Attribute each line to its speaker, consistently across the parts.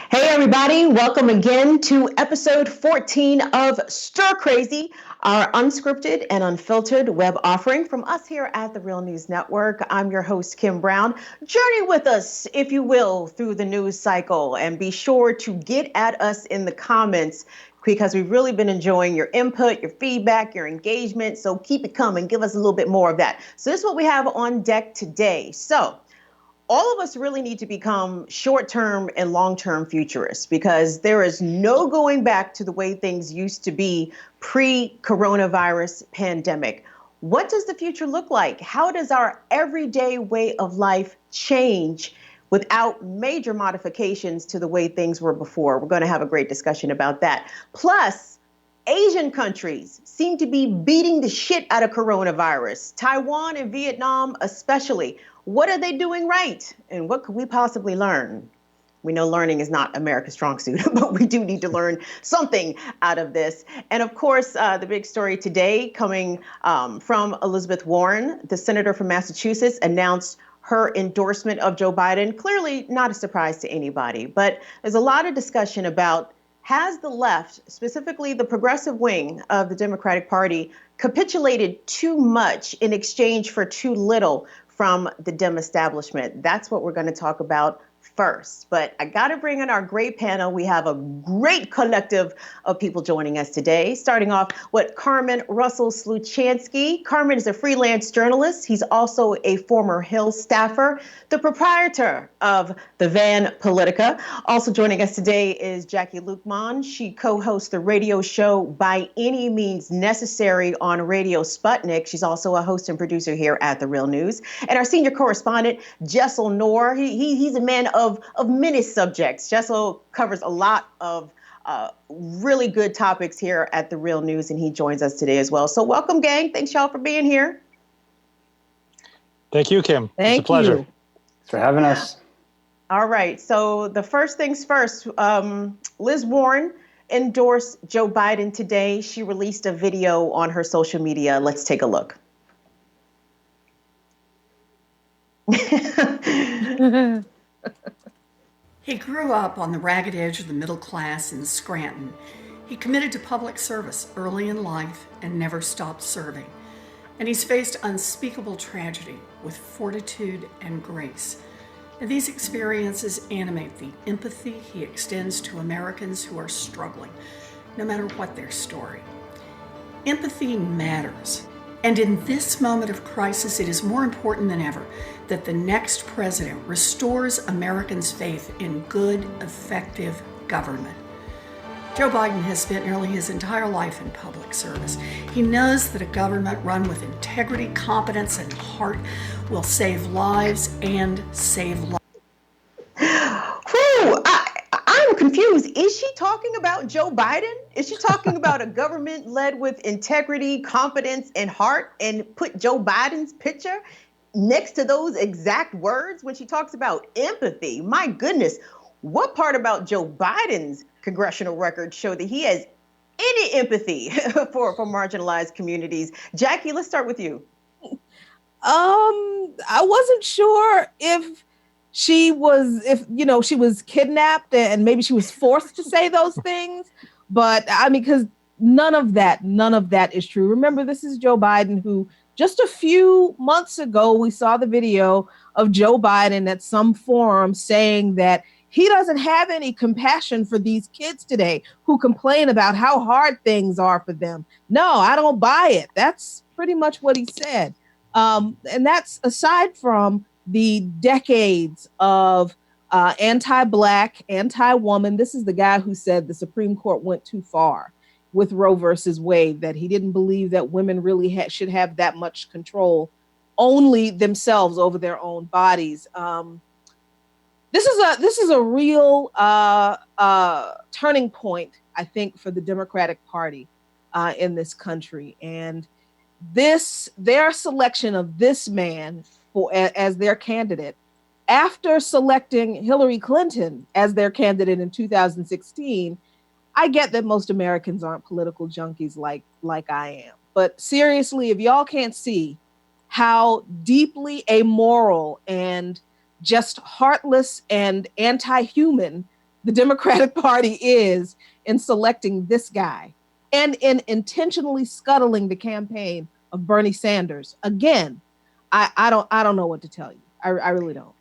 Speaker 1: Hey, everybody, welcome again to episode 14 of Stir Crazy, our unscripted and unfiltered web offering from us here at the Real News Network. I'm your host, Kim Brown. Journey with us, if you will, through the news cycle, and be sure to get at us in the comments because we've really been enjoying your input, your feedback, your engagement. So keep it coming. Give us a little bit more of that. So this is what we have on deck today. So all of us really need to become short-term and long-term futurists because there is no going back to the way things used to be pre-coronavirus pandemic. What does the future look like? How does our everyday way of life change without major modifications to the way things were before? We're going to have a great discussion about that. Plus, Asian countries seem to be beating the shit out of coronavirus. Taiwan and Vietnam especially. What are they doing right? And what could we possibly learn? We know learning is not America's strong suit, but we do need to learn something out of this. And of course, the big story today coming from Elizabeth Warren, the senator from Massachusetts, announced her endorsement of Joe Biden. Clearly not a surprise to anybody, but there's a lot of discussion about, has the left, specifically the progressive wing of the Democratic Party, capitulated too much in exchange for too little from the Dem establishment? That's what we're going to talk about first. But I got to bring in our great panel. We have a great collective of people joining us today, starting off with Carmen Russell-Sluchansky. Carmen is a freelance journalist. He's also a former Hill staffer, the proprietor of the Van Politica. Also joining us today is Jackie Luqman. She co-hosts the radio show By Any Means Necessary on Radio Sputnik. She's also a host and producer here at The Real News. And our senior correspondent, Jaisal Noor. He's a man of many subjects. Jaisal covers a lot of really good topics here at The Real News, and he joins us today as well. So welcome, gang. Thanks, y'all, for being here.
Speaker 2: Thank you, Kim. It's a pleasure.
Speaker 3: Thanks for having us.
Speaker 1: All right. So the first things first, Liz Warren endorsed Joe Biden today. She released a video on her social media. Let's take a look.
Speaker 4: He grew up on the ragged edge of the middle class in Scranton. He committed to public service early in life and never stopped serving. And he's faced unspeakable tragedy with fortitude and grace. And these experiences animate the empathy he extends to Americans who are struggling, no matter what their story. Empathy matters. And in this moment of crisis, it is more important than ever that the next president restores Americans' faith in good, effective government. Joe Biden has spent nearly his entire life in public service. He knows that a government run with integrity, competence, and heart will save lives and save lives.
Speaker 1: I'm confused. Is she talking about Joe Biden? Is she talking about a government led with integrity, competence, and heart, and put Joe Biden's picture next to those exact words when she talks about empathy? My goodness, what part about Joe Biden's congressional record show that he has any empathy for marginalized communities? Jackie, let's start with you.
Speaker 5: I wasn't sure if she was kidnapped and maybe she was forced to say those things. But I mean, because none of that is true. Remember, this is Joe Biden, who just a few months ago, we saw the video of Joe Biden at some forum saying that he doesn't have any compassion for these kids today who complain about how hard things are for them. No, I don't buy it. That's pretty much what he said. And that's aside from the decades of anti-Black, anti-woman. This is the guy who said the Supreme Court went too far with Roe versus Wade, that he didn't believe that women really should have that much control only themselves over their own bodies. This is a real turning point, I think, for the Democratic Party in this country. And their selection of this man as their candidate, after selecting Hillary Clinton as their candidate in 2016, I get that most Americans aren't political junkies like I am. But seriously, if y'all can't see how deeply amoral and just heartless and anti-human the Democratic Party is in selecting this guy and in intentionally scuttling the campaign of Bernie Sanders. Again, I don't know what to tell you. I really don't.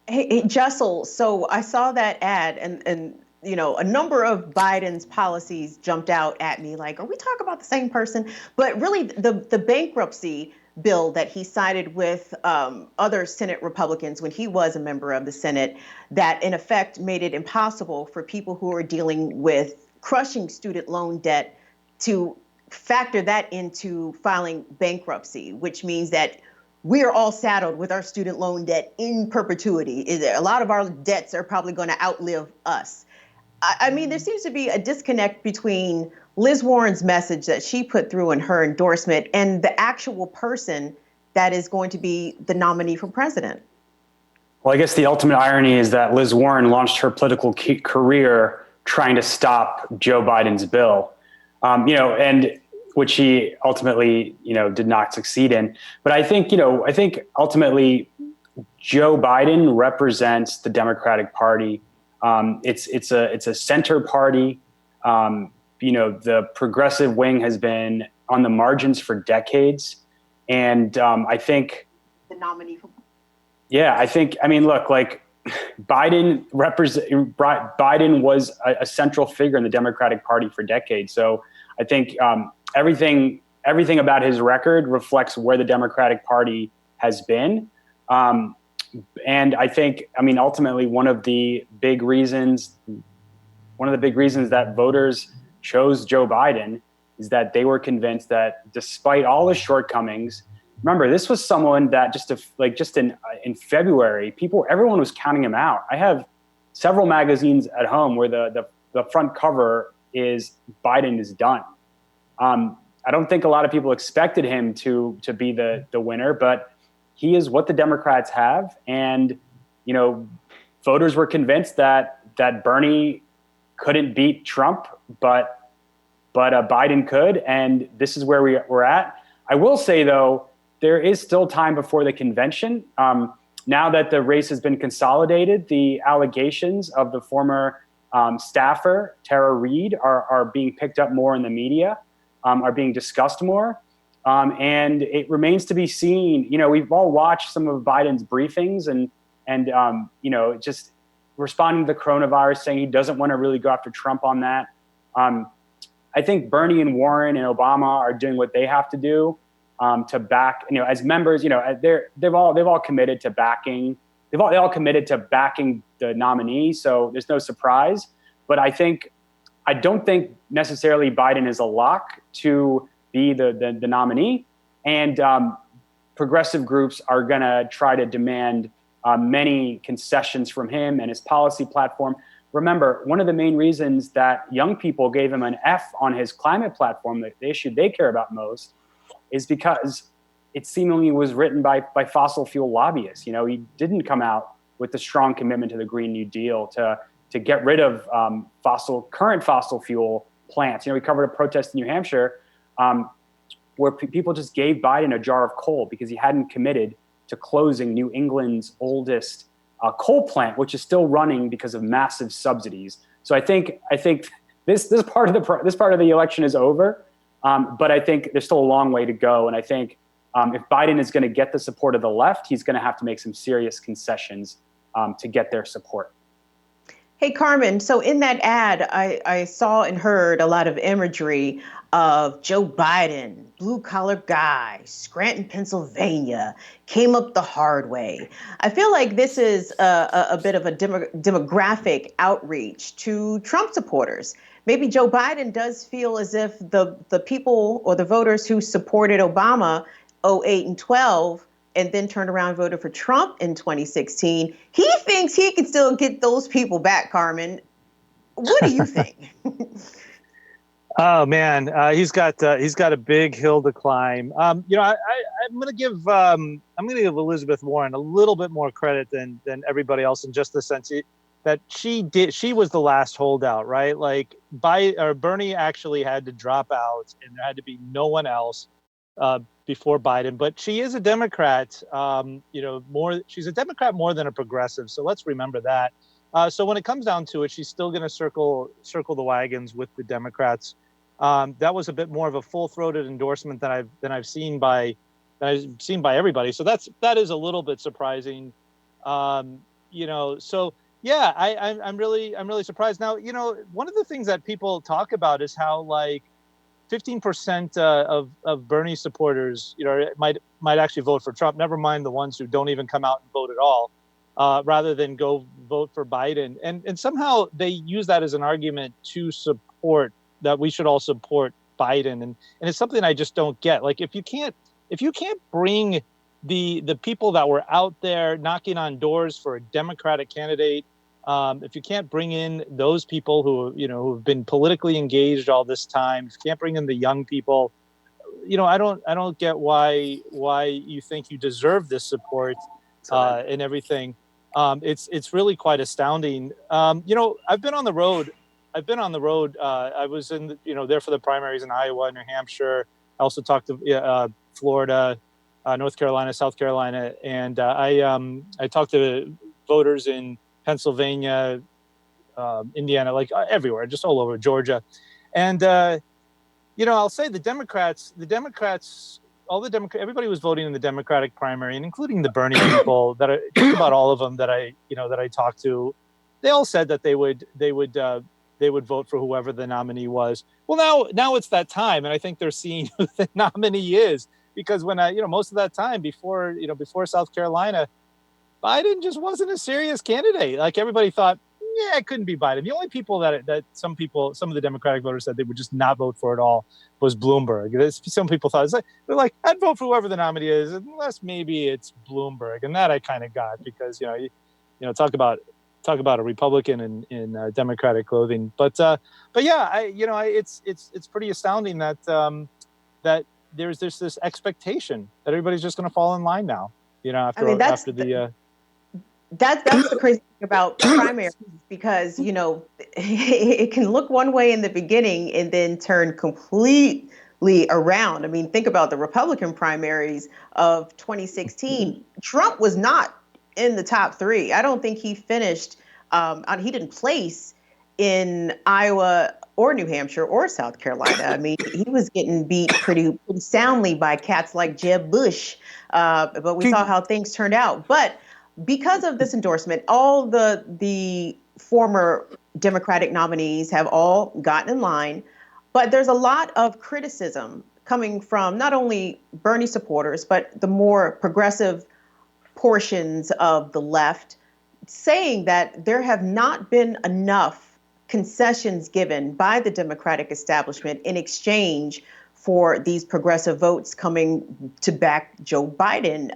Speaker 1: Hey, Jaisal, so I saw that ad and you know, a number of Biden's policies jumped out at me like, are we talking about the same person? But really the bankruptcy bill that he sided with other Senate Republicans when he was a member of the Senate, that in effect made it impossible for people who are dealing with crushing student loan debt to factor that into filing bankruptcy, which means that we are all saddled with our student loan debt in perpetuity. A lot of our debts are probably going to outlive us. I mean, there seems to be a disconnect between Liz Warren's message that she put through in her endorsement and the actual person that is going to be the nominee for president.
Speaker 2: Well, I guess the ultimate irony is that Liz Warren launched her political career trying to stop Joe Biden's bill, and which he ultimately, did not succeed in. But I think ultimately Joe Biden represents the Democratic Party. It's a center party. The progressive wing has been on the margins for decades, and I think
Speaker 1: the nominee for.
Speaker 2: Yeah, look, like Biden was a central figure in the Democratic Party for decades. So I think everything about his record reflects where the Democratic Party has been. And I think, ultimately one of the big reasons that voters chose Joe Biden is that they were convinced that despite all his shortcomings, remember, this was someone that just in February, everyone was counting him out. I have several magazines at home where the front cover is Biden is done. I don't think a lot of people expected him to be the winner, but he is what the Democrats have. And, voters were convinced that Bernie couldn't beat Trump, but Biden could. And this is where we're at. I will say, though, there is still time before the convention. Now that the race has been consolidated, the allegations of the former staffer, Tara Reid, are being picked up more in the media, are being discussed more. And it remains to be seen. We've all watched some of Biden's briefings and just responding to the coronavirus, saying he doesn't want to really go after Trump on that. I think Bernie and Warren and Obama are doing what they have to do to back, as members, they've all committed to backing. They all committed to backing the nominee. So there's no surprise. But I don't think necessarily Biden is a lock to be the nominee. And progressive groups are going to try to demand many concessions from him and his policy platform. Remember, one of the main reasons that young people gave him an F on his climate platform, the issue they care about most, is because it seemingly was written by fossil fuel lobbyists. He didn't come out with a strong commitment to the Green New Deal to get rid of current fossil fuel plants. We covered a protest in New Hampshire where people just gave Biden a jar of coal because he hadn't committed to closing New England's oldest coal plant, which is still running because of massive subsidies. So I think this part of the election is over, but I think there's still a long way to go. And I think if Biden is going to get the support of the left, he's going to have to make some serious concessions to get their support.
Speaker 1: Hey, Carmen, so in that ad, I saw and heard a lot of imagery of Joe Biden, blue-collar guy, Scranton, Pennsylvania, came up the hard way. I feel like this is a bit of a demographic outreach to Trump supporters. Maybe Joe Biden does feel as if the people or the voters who supported Obama 2008 and 2012 and then turned around and voted for Trump in 2016, he thinks he can still get those people back, Carmen. What do you think?
Speaker 3: Oh man, he's got a big hill to climb. I'm going to give Elizabeth Warren a little bit more credit than everybody else in just the sense that she was the last holdout, right? Like Bernie actually had to drop out, and there had to be no one else before Biden. But she is a Democrat, she's a Democrat more than a progressive. So let's remember that. So when it comes down to it, she's still going to circle the wagons with the Democrats. That was a bit more of a full-throated endorsement than I've seen by everybody. So that is a little bit surprising. So yeah, I'm really surprised. Now, one of the things that people talk about is how like 15% of Bernie supporters, might actually vote for Trump. Never mind the ones who don't even come out and vote at all, rather than go vote for Biden. And somehow they use that as an argument to support that we should all support Biden. And it's something I just don't get. Like if you can't bring the people that were out there knocking on doors for a Democratic candidate, if you can't bring in those people who've been politically engaged all this time, if you can't bring in the young people, I don't get why you think you deserve this support and everything. It's really quite astounding. I've been on the road. I was there for the primaries in Iowa, New Hampshire. I also talked to Florida, North Carolina, South Carolina, and I talked to voters in Pennsylvania, Indiana, like everywhere, just all over Georgia. And, I'll say the Democrats, everybody was voting in the Democratic primary, and including the Bernie people just about all of them that I talked to, they all said that they would vote for whoever the nominee was. Well, now it's that time. And I think they're seeing who the nominee is, because when most of that time before South Carolina, Biden just wasn't a serious candidate. Like everybody thought, yeah, it couldn't be Biden. The only people that some of the Democratic voters said they would just not vote for at all was Bloomberg. Some people thought, they're like, I'd vote for whoever the nominee is, unless maybe it's Bloomberg. And that I kind of got, because, talk about a Republican in Democratic clothing. But yeah, it's pretty astounding that there's this expectation that everybody's just going to fall in line now. That's
Speaker 1: the crazy thing about primaries, because it can look one way in the beginning and then turn completely around. I mean, think about the Republican primaries of 2016. Trump was not in the top three. I don't think he finished. He didn't place in Iowa or New Hampshire or South Carolina. I mean, he was getting beat pretty soundly by cats like Jeb Bush. But we saw how things turned out. But because of this endorsement, all the former Democratic nominees have all gotten in line. But there's a lot of criticism coming from not only Bernie supporters, but the more progressive portions of the left, saying that there have not been enough concessions given by the Democratic establishment in exchange for these progressive votes coming to back Joe Biden.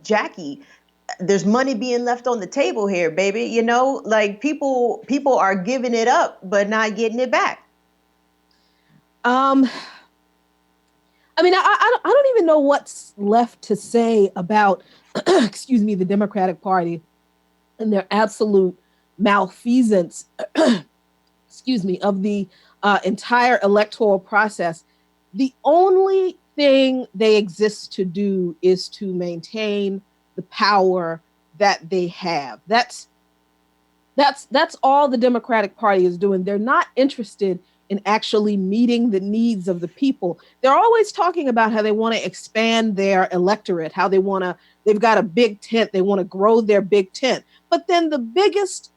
Speaker 1: Jackie, there's money being left on the table here, baby. Like people are giving it up, but not getting it back.
Speaker 5: I don't even know what's left to say about, excuse me, the Democratic Party and their absolute malfeasance, excuse me, of the entire electoral process. The only thing they exist to do is to maintain the power that they have. That's all the Democratic Party is doing. They're not interested in actually meeting the needs of the people. They're always talking about how they want to expand their electorate, how they've got a big tent, they want to grow their big tent. But then the biggest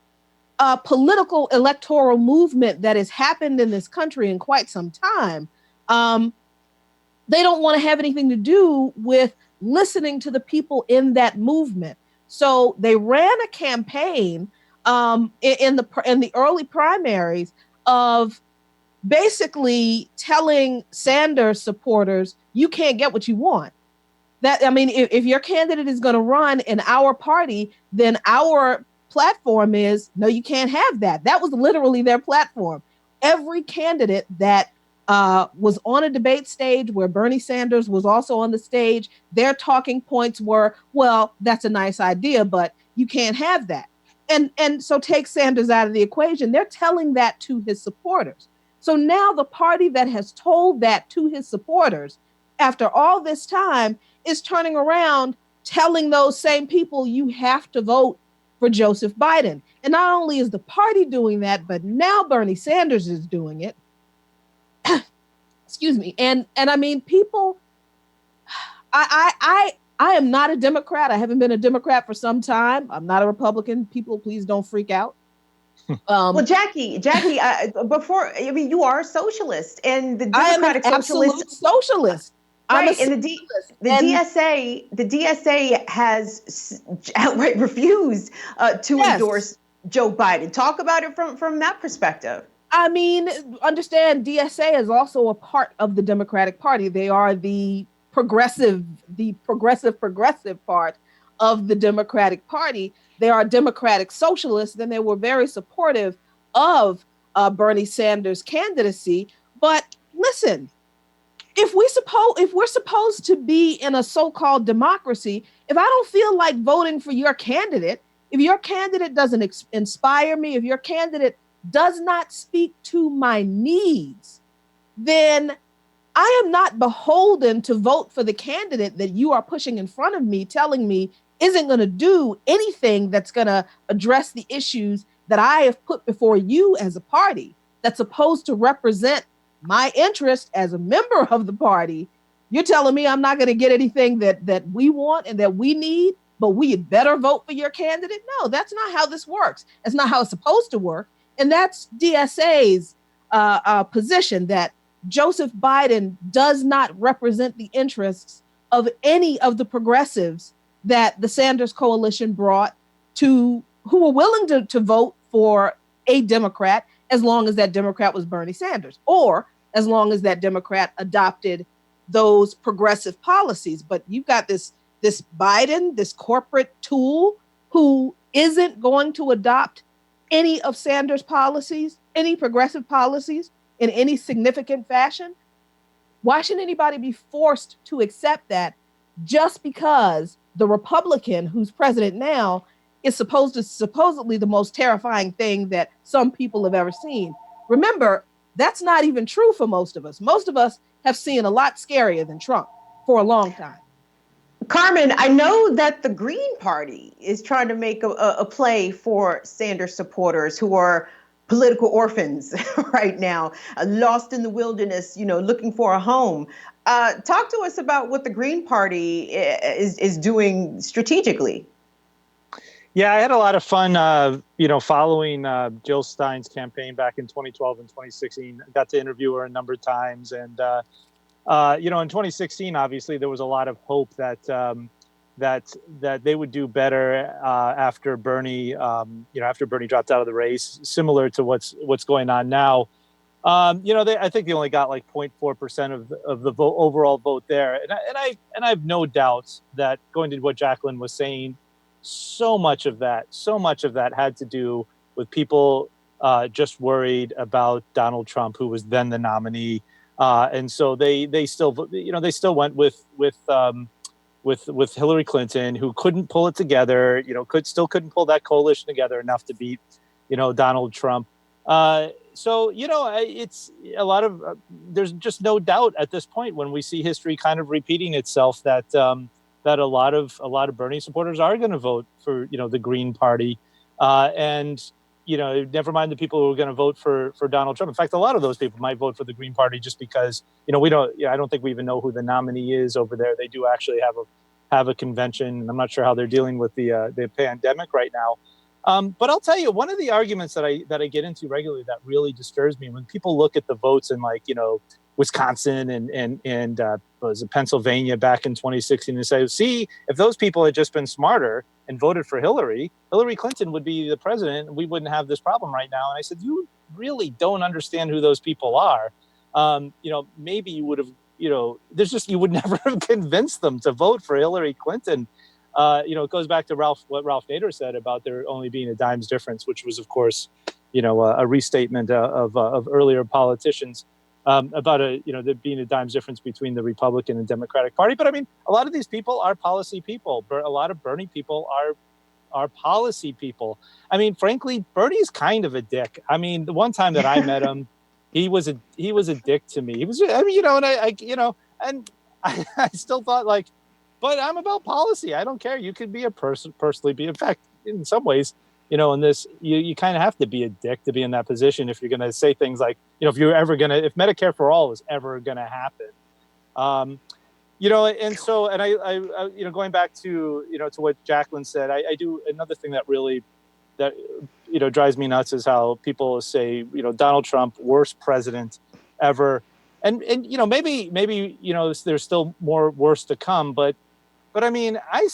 Speaker 5: political electoral movement that has happened in this country in quite some time, they don't want to have anything to do with listening to the people in that movement. So they ran a campaign in the early primaries of basically telling Sanders supporters, you can't get what you want. If your candidate is going to run in our party, then our platform is, no, you can't have that. That was literally their platform. Every candidate that was on a debate stage where Bernie Sanders was also on the stage, their talking points were, well, that's a nice idea, but you can't have that. And so take Sanders out of the equation. They're telling that to his supporters. So now the party that has told that to his supporters after all this time is turning around telling those same people, you have to vote for Joseph Biden. And not only is the party doing that, but now Bernie Sanders is doing it. Excuse me. And I mean, people, I am not a Democrat. I haven't been a Democrat for some time. I'm not a Republican. People, please don't freak out.
Speaker 1: Well, Jackie, you are a socialist, and the
Speaker 5: I am an
Speaker 1: Democratic
Speaker 5: absolute socialist.
Speaker 1: Right, and the DSA has outright refused to endorse Joe Biden. Talk about it from that perspective.
Speaker 5: I mean, understand DSA is also a part of the Democratic Party. They are the progressive part of the Democratic Party. They are Democratic socialists, and they were very supportive of Bernie Sanders' candidacy. But listen, if we're supposed to be in a so-called democracy, if I don't feel like voting for your candidate, if your candidate doesn't inspire me, if your candidate does not speak to my needs, then I am not beholden to vote for the candidate that you are pushing in front of me, telling me isn't going to do anything that's going to address the issues that I have put before you as a party, that's supposed to represent my interest as a member of the party. You're telling me I'm not going to get anything that we want and that we need, but we had better vote for your candidate? No, that's not how this works. That's not how it's supposed to work. And that's DSA's position, that Joseph Biden does not represent the interests of any of the progressives that the Sanders coalition brought to, who were willing to vote for a Democrat as long as that Democrat was Bernie Sanders, or as long as that Democrat adopted those progressive policies. But you've got this Biden, this corporate tool, who isn't going to adopt any of Sanders' policies, any progressive policies in any significant fashion. Why should anybody be forced to accept that just because the Republican who's president now is supposedly the most terrifying thing that some people have ever seen? Remember, that's not even true for most of us. Most of us have seen a lot scarier than Trump for a long time.
Speaker 1: Carmen, I know that the Green Party is trying to make a play for Sanders supporters who are political orphans right now, lost in the wilderness, looking for a home. Talk to us about what the Green Party is doing strategically.
Speaker 3: Yeah, I had a lot of fun, following Jill Stein's campaign back in 2012 and 2016. I got to interview her a number of times. And, in 2016, obviously, there was a lot of hope that they would do better after Bernie, after Bernie dropped out of the race, similar to what's going on now. I think they only got like 0.4% of the overall vote there. And I have no doubts that, going to what Jacqueline was saying, so much of that had to do with people just worried about Donald Trump, who was then the nominee, and so they still went with Hillary Clinton, who couldn't pull it together, couldn't pull that coalition together enough to beat Donald Trump. It's a lot of there's just no doubt at this point, when we see history kind of repeating itself, that a lot of Bernie supporters are going to vote for the Green Party, and never mind the people who are going to vote for Donald Trump. In fact, a lot of those people might vote for the Green Party just because I don't think we even know who the nominee is over there. They do actually have a convention, and I'm not sure how they're dealing with the pandemic right now. But I'll tell you, one of the arguments that I get into regularly that really disturbs me, when people look at the votes in Wisconsin and was it Pennsylvania back in 2016, and say, see, if those people had just been smarter and voted for Hillary Clinton would be the president, and we wouldn't have this problem right now. And I said, you really don't understand who those people are. Maybe you would have, you would never have convinced them to vote for Hillary Clinton. It goes back to what Ralph Nader said about there only being a dime's difference, which was, of course, a restatement of earlier politicians about there being a dime's difference between the Republican and Democratic Party. But I mean, a lot of these people are policy people. A lot of Bernie people are policy people. I mean, frankly, Bernie's kind of a dick. I mean, the one time that I met him, he was a dick to me. He was, and I still thought, like, but I'm about policy. I don't care. You could be a personally be. In fact, in some ways, in this, you kind of have to be a dick to be in that position if you're going to say things like, if Medicare for all is ever going to happen. And so, and I going back to, to what Jacqueline said, I do another thing that really, that, drives me nuts is how people say, Donald Trump, worst president ever. And maybe, there's still more worse to come, but I mean, I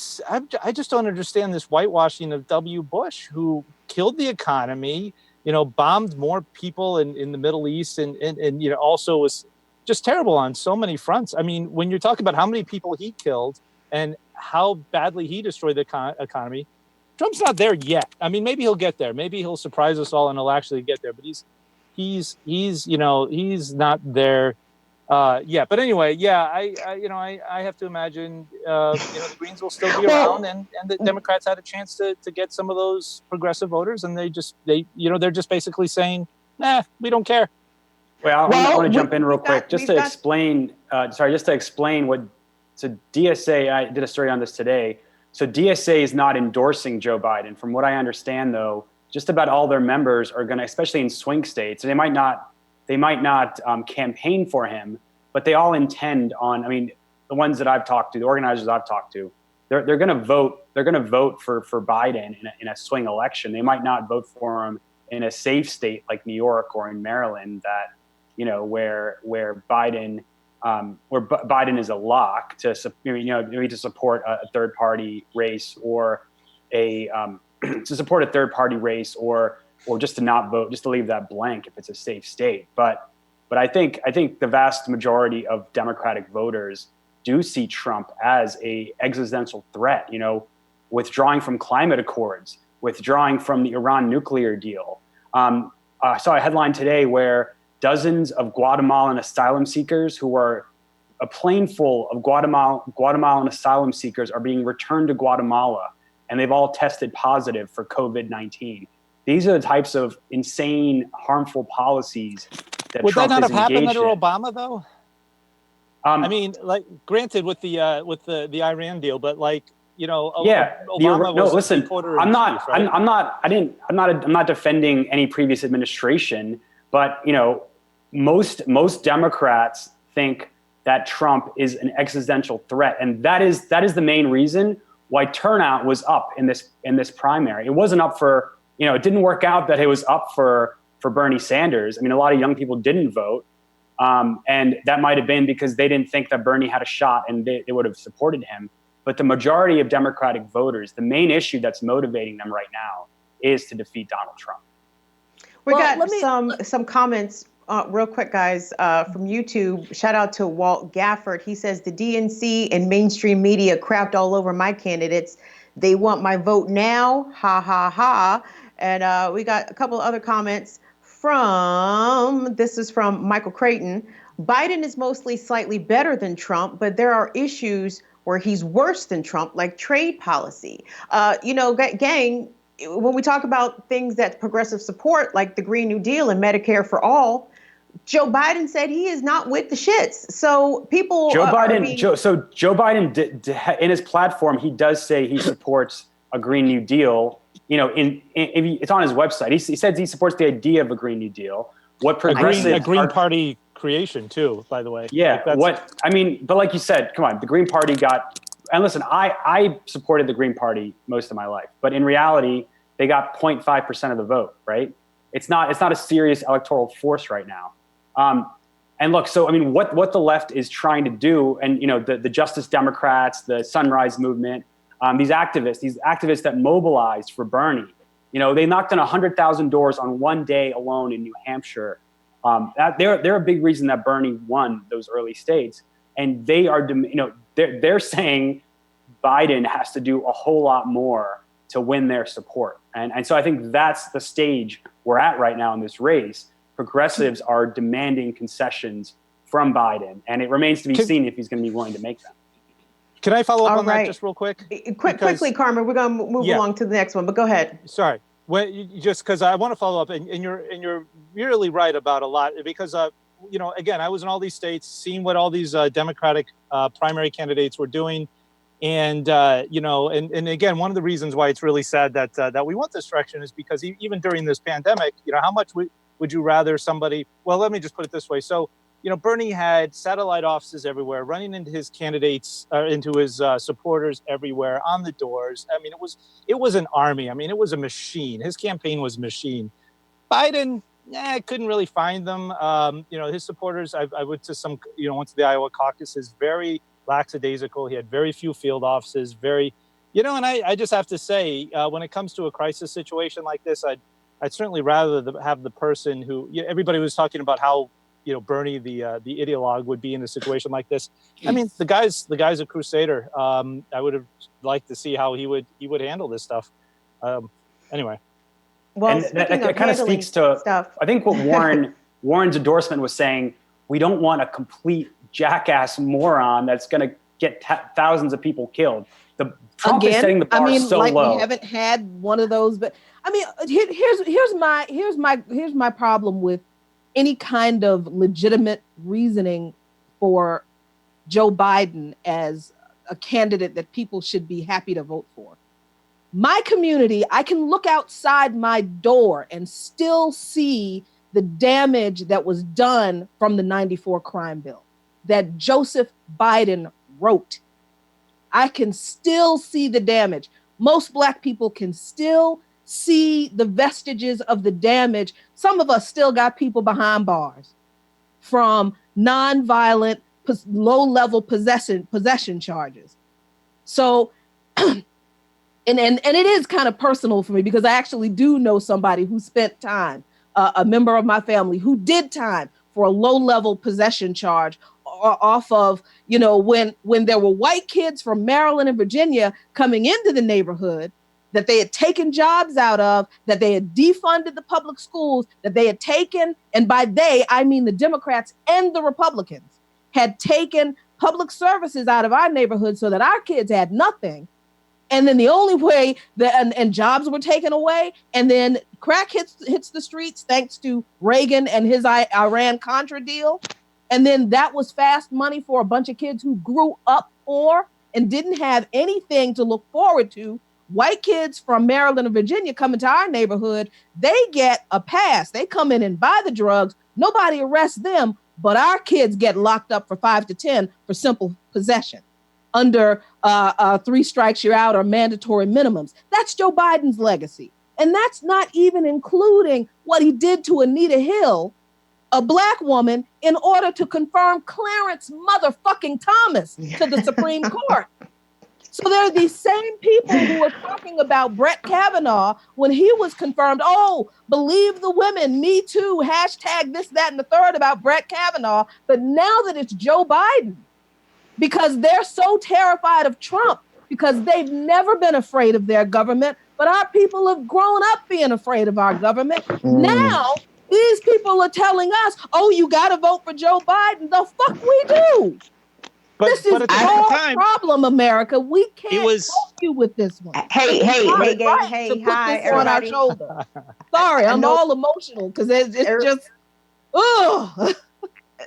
Speaker 3: just don't understand this whitewashing of W. Bush, who killed the economy, bombed more people in the Middle East and also was just terrible on so many fronts. I mean, when you're talking about how many people he killed and how badly he destroyed the economy, Trump's not there yet. I mean, maybe he'll get there. Maybe he'll surprise us all and he'll actually get there. But he's not there yet. But anyway, I have to imagine the Greens will still be around, and the Democrats had a chance to get some of those progressive voters, and they're just basically saying, nah, we don't care.
Speaker 2: Well, I want to jump in real quick just to explain what, so DSA, I did a story on this today. So DSA is not endorsing Joe Biden. From what I understand, though, just about all their members are going to, especially in swing states, they might not campaign for him, but they all intend on, I mean, the ones that I've talked to, the organizers I've talked to, they're going to vote. They're going to vote for Biden in a swing election. They might not vote for him in a safe state like New York or in Maryland that, where Biden is a lock to support a third party race or to support a third party race or just to not vote, just to leave that blank if it's a safe state. But I think the vast majority of Democratic voters do see Trump as a existential threat, withdrawing from climate accords, withdrawing from the Iran nuclear deal. I saw a headline today where dozens of Guatemalan asylum seekers a plane full of Guatemalan asylum seekers are being returned to Guatemala, and they've all tested positive for COVID-19. These are the types of insane, harmful policies that
Speaker 3: Would
Speaker 2: Trump
Speaker 3: that not
Speaker 2: is
Speaker 3: have happened
Speaker 2: engaged
Speaker 3: under
Speaker 2: in.
Speaker 3: Obama, though? I mean, like, granted, with the Iran deal, but Obama was
Speaker 2: listen,
Speaker 3: reporter
Speaker 2: I'm
Speaker 3: in
Speaker 2: not,
Speaker 3: chief, right?
Speaker 2: I'm not defending any previous administration, but most Democrats think that Trump is an existential threat, and that is the main reason why turnout was up in this primary. It wasn't up for, it didn't work out that it was up for Bernie Sanders. I mean, a lot of young people didn't vote, and that might have been because they didn't think that Bernie had a shot, and they would have supported him. But the majority of Democratic voters, the main issue that's motivating them right now is to defeat Donald Trump.
Speaker 1: We got some comments real quick, guys, from YouTube. Shout out to Walt Gafford. He says the DNC and mainstream media crapped all over my candidates. They want my vote now. Ha, ha, ha. And we got a couple other comments this is from Michael Creighton. Biden is mostly slightly better than Trump, but there are issues where he's worse than Trump, like trade policy. Gang, when we talk about things that progressive support, like the Green New Deal and Medicare for all, Joe Biden said he is not with the shits. So people. Joe
Speaker 2: Biden did, in his platform, he does say he supports a Green New Deal. It's on his website. He says he supports the idea of a Green New Deal. What progressives
Speaker 3: a Green Party creation too, by the way.
Speaker 2: Yeah. But like you said, come on, the Green Party got. And listen, I supported the Green Party most of my life, but in reality, they got 0.5% of the vote. Right? It's not a serious electoral force right now. And look, so I mean, what the left is trying to do, and the Justice Democrats, the Sunrise Movement, these activists that mobilized for Bernie, they knocked on 100,000 doors on one day alone in New Hampshire. They're a big reason that Bernie won those early states, and they are, they're saying Biden has to do a whole lot more to win their support, and so I think that's the stage we're at right now in this race. Progressives are demanding concessions from Biden, and it remains to be seen if he's going to be willing to make them.
Speaker 3: Can I follow up on that just real quick?
Speaker 1: Quickly, Carmen. We're going to move along to the next one, but go ahead.
Speaker 3: Sorry, just because I want to follow up, and you're really right about a lot, because again, I was in all these states, seeing what all these Democratic primary candidates were doing, And you know, and again, one of the reasons why it's really sad that that we want this direction is because even during this pandemic, you know, how much would you rather somebody? Well, let me just put it this way. So, you know, Bernie had satellite offices everywhere, running into his candidates, into his supporters everywhere, on the doors. I mean, it was an army. I mean, it was a machine. His campaign was a machine. Biden, couldn't really find them. You know, his supporters. I went to some, you know, went to the Iowa caucuses. Very lackadaisical. He had very few field offices. Very, you know, and I just have to say, when it comes to a crisis situation like this, I'd certainly rather have the person who, you know, everybody was talking about how, you know, Bernie, the ideologue, would be in a situation like this. I mean, the guy's a crusader. I would have liked to see how he would handle this stuff. Anyway.
Speaker 1: Well,
Speaker 2: and
Speaker 1: speaking
Speaker 2: that
Speaker 1: of
Speaker 2: kind of
Speaker 1: handling
Speaker 2: speaks to,
Speaker 1: stuff,
Speaker 2: I think, what Warren's endorsement was saying. We don't want a complete jackass moron that's going to get thousands of people killed. Trump is setting the bar so
Speaker 5: like
Speaker 2: low.
Speaker 5: we haven't had one of those, but I mean, here's my problem with any kind of legitimate reasoning for Joe Biden as a candidate that people should be happy to vote for. My community, I can look outside my door and still see the damage that was done from the 94 crime bill that Joseph Biden wrote. I can still see the damage. Most Black people can still see the vestiges of the damage. Some of us still got people behind bars from nonviolent, low-level possession charges. So, and it is kind of personal for me because I actually do know somebody who spent time, a member of my family who did time for a low-level possession charge off of, you know, when there were white kids from Maryland and Virginia coming into the neighborhood that they had taken jobs out of, that they had defunded the public schools, that they had taken, and by they, I mean the Democrats and the Republicans, had taken public services out of our neighborhood so that our kids had nothing. And then the only way that, and jobs were taken away, and then crack hits the streets thanks to Reagan and his Iran-Contra deal. And then that was fast money for a bunch of kids who grew up poor and didn't have anything to look forward to. White kids from Maryland and Virginia coming to our neighborhood, they get a pass. They come in and buy the drugs. Nobody arrests them, but our kids get locked up for 5 to 10 for simple possession under 3 strikes you're out or mandatory minimums. That's Joe Biden's legacy. And that's not even including what he did to Anita Hill, a Black woman, in order to confirm Clarence motherfucking Thomas to the Supreme Court. So there are these same people who are talking about Brett Kavanaugh when he was confirmed. Oh, believe the women, me too, hashtag this, that, and the third about Brett Kavanaugh. But now that it's Joe Biden, because they're so terrified of Trump, because they've never been afraid of their government, but our people have grown up being afraid of our government. Now, these people are telling us, oh, you got to vote for Joe Biden. The fuck we do. This is our problem, America. We can't help you with this one.
Speaker 1: Hey, gang, hey,
Speaker 5: to put
Speaker 1: hi,
Speaker 5: this
Speaker 1: everybody.
Speaker 5: on our shoulder. Sorry, I'm all emotional because it's just, ugh.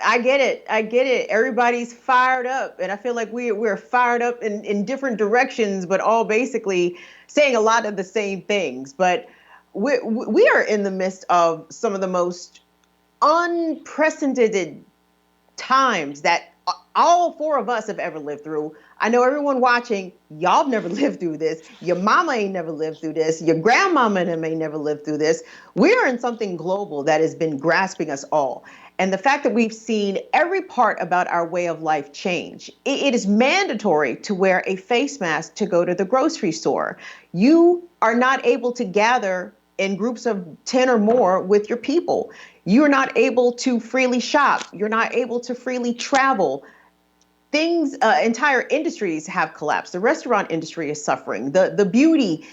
Speaker 1: I get it. Everybody's fired up. And I feel like we're fired up in different directions, but all basically saying a lot of the same things. But we are in the midst of some of the most unprecedented times that all 4 of us have ever lived through. I know everyone watching, y'all have never lived through this. Your mama ain't never lived through this. Your grandmama and them ain't never lived through this. We're in something global that has been grasping us all. And the fact that we've seen every part about our way of life change. It is mandatory to wear a face mask to go to the grocery store. You are not able to gather in groups of 10 or more with your people. You're not able to freely shop. You're not able to freely travel. Things, entire industries have collapsed. The restaurant industry is suffering. The beauty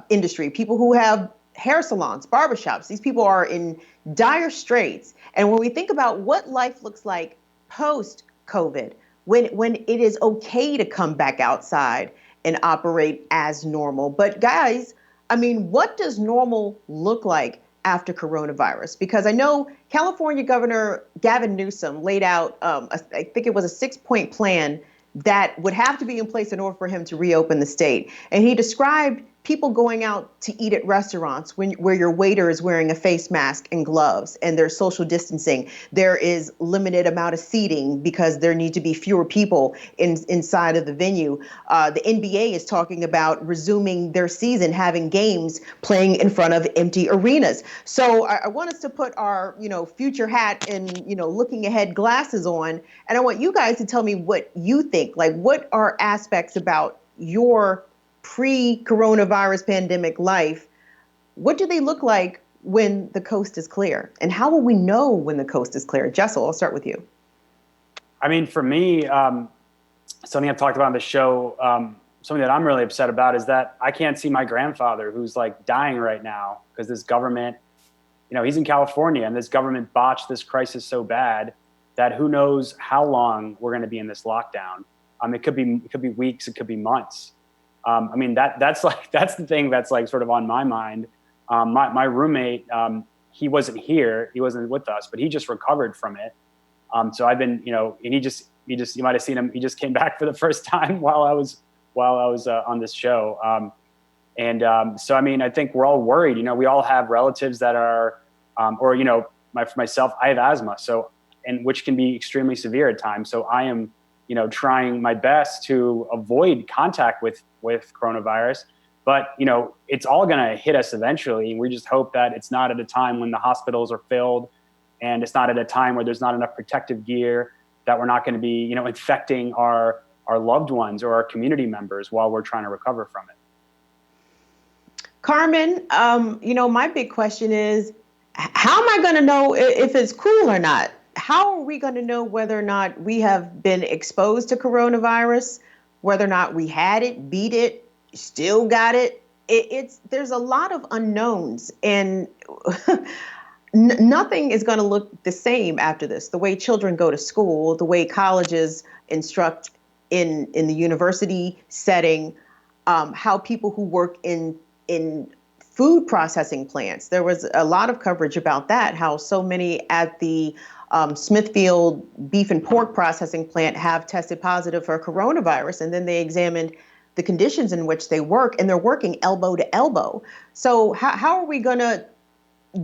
Speaker 1: industry, people who have hair salons, barbershops, these people are in dire straits. And when we think about what life looks like post-COVID, when it is okay to come back outside and operate as normal. But guys, I mean, what does normal look like after coronavirus? Because I know California Governor Gavin Newsom laid out, I think it was a 6-point plan that would have to be in place in order for him to reopen the state. And he described people going out to eat at restaurants where your waiter is wearing a face mask and gloves and there's social distancing. There is limited amount of seating because there need to be fewer people inside of the venue. The NBA is talking about resuming their season, having games playing in front of empty arenas. So I want us to put our, future hat and, looking ahead glasses on. And I want you guys to tell me what you think. Like, what are aspects about your pre-coronavirus pandemic life? What do they look like when the coast is clear? And how will we know when the coast is clear? Jaisal, I'll start with you.
Speaker 2: I mean, for me, something I've talked about on the show, something that I'm really upset about is that I can't see my grandfather who's like dying right now because this government, he's in California and this government botched this crisis so bad that who knows how long we're going to be in this lockdown. It could be weeks, it could be months. I mean, that's the thing that's like sort of on my mind. My roommate, he wasn't here, he wasn't with us, but he just recovered from it. So I've been, and he just, you might've seen him. He just came back for the first time while I was on this show. So, I mean, I think we're all worried, we all have relatives that are, for myself, I have asthma. And which can be extremely severe at times. So I am, trying my best to avoid contact with coronavirus, but it's all going to hit us eventually. We just hope that it's not at a time when the hospitals are filled, and it's not at a time where there's not enough protective gear, that we're not going to be, infecting our loved ones or our community members while we're trying to recover from it.
Speaker 1: Carmen, my big question is, how am I going to know if it's cool or not? How are we going to know whether or not we have been exposed to coronavirus, whether or not we had it, beat it, still got it? There's a lot of unknowns, and nothing is going to look the same after this. The way children go to school, the way colleges instruct in the university setting, how people who work in food processing plants. There was a lot of coverage about that, how so many at the Smithfield beef and pork processing plant have tested positive for coronavirus, and then they examined the conditions in which they work, and they're working elbow to elbow. So how are we going to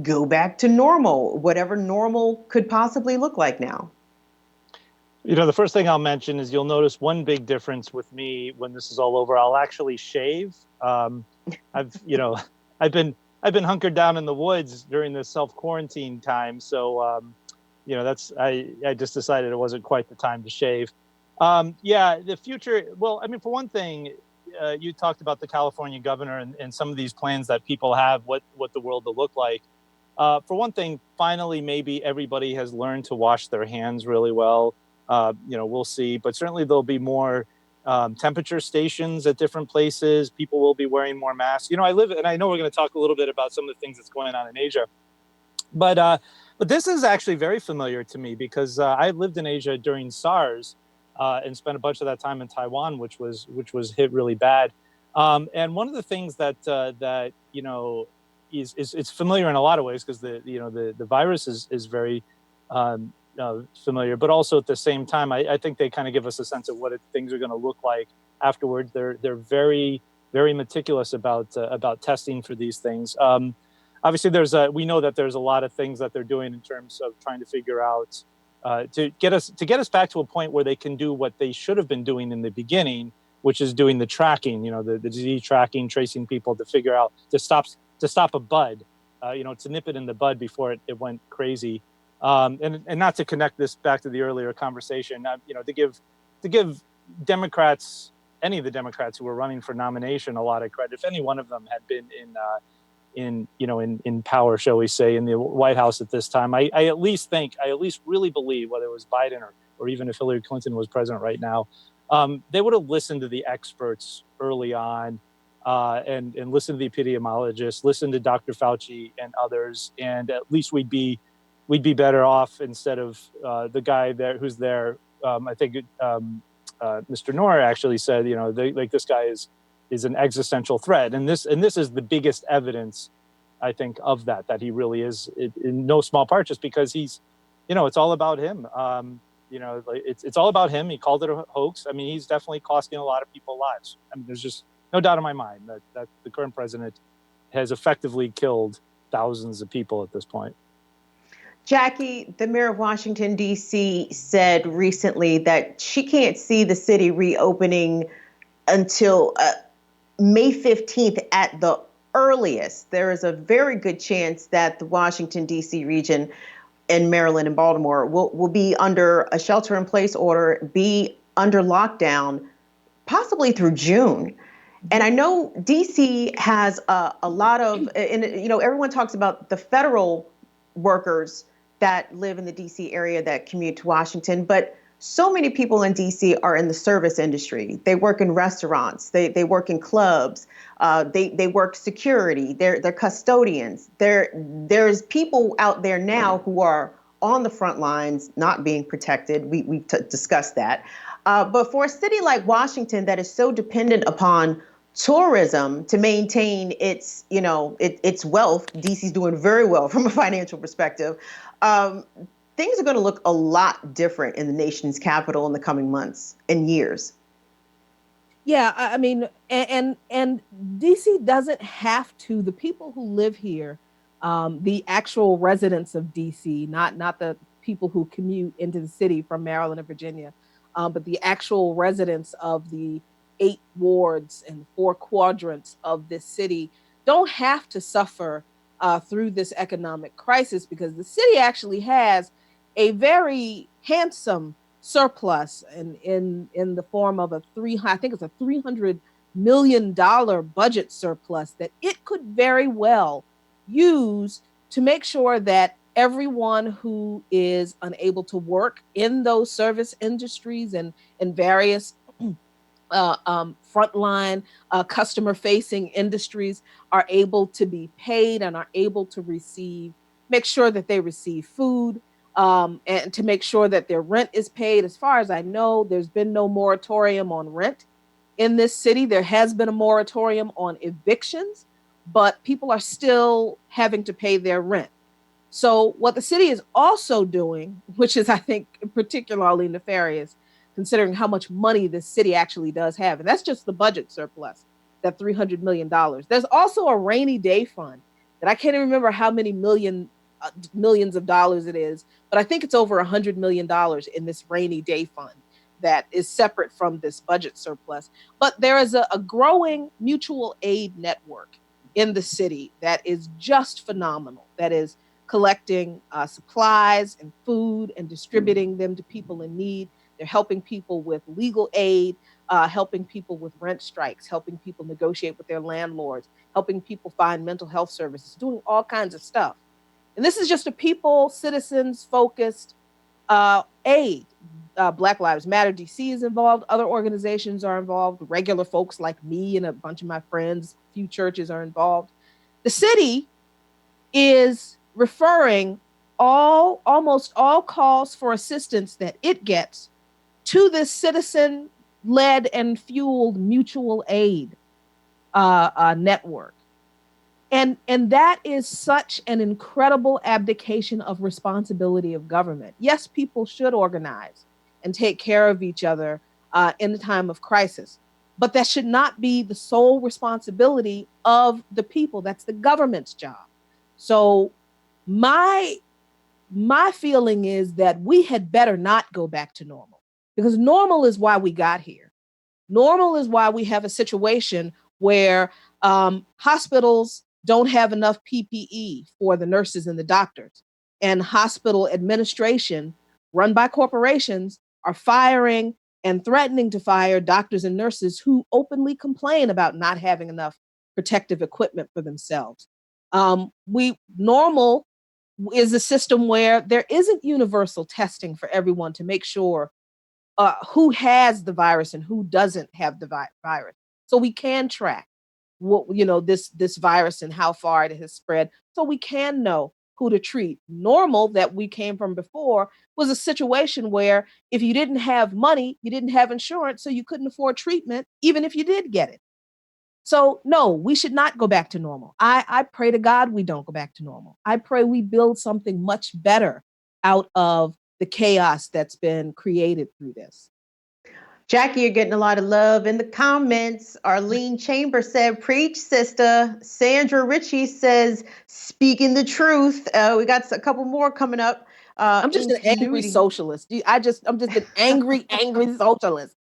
Speaker 1: go back to normal, whatever normal could possibly look like now?
Speaker 3: The first thing I'll mention is you'll notice one big difference with me when this is all over. I'll actually shave. I've been hunkered down in the woods during this self-quarantine time, so I just decided it wasn't quite the time to shave. The future. Well, I mean, for one thing, you talked about the California governor and some of these plans that people have, what the world will look like. For one thing, finally, maybe everybody has learned to wash their hands really well. We'll see, but certainly there'll be more temperature stations at different places. People will be wearing more masks. I know we're going to talk a little bit about some of the things that's going on in Asia, but this is actually very familiar to me because I lived in Asia during SARS and spent a bunch of that time in Taiwan, which was hit really bad. And one of the things that is it's familiar in a lot of ways because the virus is very familiar, but also at the same time, I think they kind of give us a sense of what things are going to look like afterwards. They're very, very meticulous about testing for these things. Obviously, we know that there's a lot of things that they're doing in terms of trying to figure out to get us back to a point where they can do what they should have been doing in the beginning, which is doing the tracking, the disease tracking, tracing people to figure out to stop a bud, to nip it in the bud before it went crazy. And not to connect this back to the earlier conversation, to give Democrats, any of the Democrats who were running for nomination, a lot of credit. If any one of them had been in power, shall we say, in the White House at this time, I at least really believe, whether it was Biden or even if Hillary Clinton was president right now, they would have listened to the experts early on and listened to the epidemiologists, listened to Dr. Fauci and others, and at least we'd be better off instead of the guy there who's there. I think Mr. Noor actually said, this guy is an existential threat, and this is the biggest evidence, I think, of that he really is in no small part, just because he's, it's all about him. Like it's all about him. He called it a hoax. I mean, he's definitely costing a lot of people lives. I mean, there's just no doubt in my mind that the current president has effectively killed thousands of people at this point.
Speaker 1: Jackie, the mayor of Washington, D.C., said recently that she can't see the city reopening until May 15th at the earliest. There is a very good chance that the Washington, D.C. region and Maryland and Baltimore will be under a shelter-in-place order, be under lockdown, possibly through June. And I know D.C. has a lot of, and everyone talks about the federal workers that live in the D.C. area that commute to Washington, but so many people in D.C. are in the service industry. They work in restaurants, they work in clubs, they work security, they're custodians. There's people out there now who are on the front lines not being protected. We've discussed that. But for a city like Washington that is so dependent upon tourism to maintain its wealth, DC's doing very well from a financial perspective. Things are going to look a lot different in the nation's capital in the coming months and years.
Speaker 5: Yeah, I mean, and DC doesn't have to. The people who live here, the actual residents of DC, not the people who commute into the city from Maryland and Virginia, but the actual residents of the 8 wards and 4 quadrants of this city don't have to suffer through this economic crisis, because the city actually has a very handsome surplus in the form of I think it's a $300 million budget surplus that it could very well use to make sure that everyone who is unable to work in those service industries and in various frontline customer-facing industries are able to be paid and are able to make sure that they receive food, and to make sure that their rent is paid. As far as I know, there's been no moratorium on rent in this city. There has been a moratorium on evictions, but people are still having to pay their rent. So what the city is also doing, which is, I think, particularly nefarious, considering how much money this city actually does have, and that's just the budget surplus, that $300 million. There's also a rainy day fund that I can't even remember how many millions of dollars it is, but I think it's over $100 million in this rainy day fund that is separate from this budget surplus. But there is a growing mutual aid network in the city that is just phenomenal, that is collecting supplies and food and distributing them to people in need. They're helping people with legal aid, helping people with rent strikes, helping people negotiate with their landlords, helping people find mental health services, doing all kinds of stuff. And this is just a people, citizens focused aid. Black Lives Matter DC is involved. Other organizations are involved. Regular folks like me and a bunch of my friends, a few churches are involved. The city is referring almost all calls for assistance that it gets to this citizen-led and fueled mutual aid network. And that is such an incredible abdication of responsibility of government. Yes, people should organize and take care of each other in the time of crisis, but that should not be the sole responsibility of the people. That's the government's job. So my feeling is that we had better not go back to normal, because normal is why we got here. Normal is why we have a situation where hospitals don't have enough PPE for the nurses and the doctors, and hospital administration run by corporations are firing and threatening to fire doctors and nurses who openly complain about not having enough protective equipment for themselves. Normal is a system where there isn't universal testing for everyone to make sure who has the virus and who doesn't have the virus. So we can track this virus and how far it has spread, so we can know who to treat. Normal that we came from before was a situation where if you didn't have money, you didn't have insurance, so you couldn't afford treatment, even if you did get it. So no, we should not go back to normal. I pray to God we don't go back to normal. I pray we build something much better out of the chaos that's been created through this.
Speaker 1: Jackie, you're getting a lot of love in the comments. Arlene Chambers said, "Preach, sister." Sandra Ritchie says, "Speaking the truth." We got a couple more coming up.
Speaker 5: I'm just an angry socialist. I'm just an angry socialist.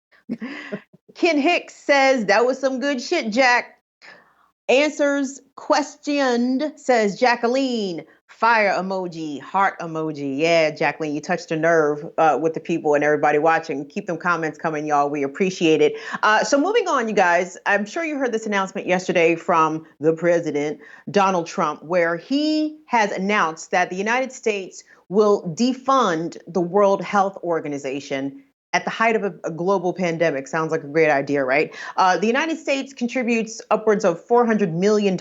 Speaker 1: Ken Hicks says, "That was some good shit, Jack." Answers questioned, says Jacqueline. Fire emoji, heart emoji. Yeah, Jacqueline, you touched a nerve with the people and everybody watching. Keep them comments coming, y'all. We appreciate it. So moving on, you guys, I'm sure you heard this announcement yesterday from the president, Donald Trump, where he has announced that the United States will defund the World Health Organization at the height of a global pandemic. Sounds like a great idea, right? The United States contributes upwards of $400 million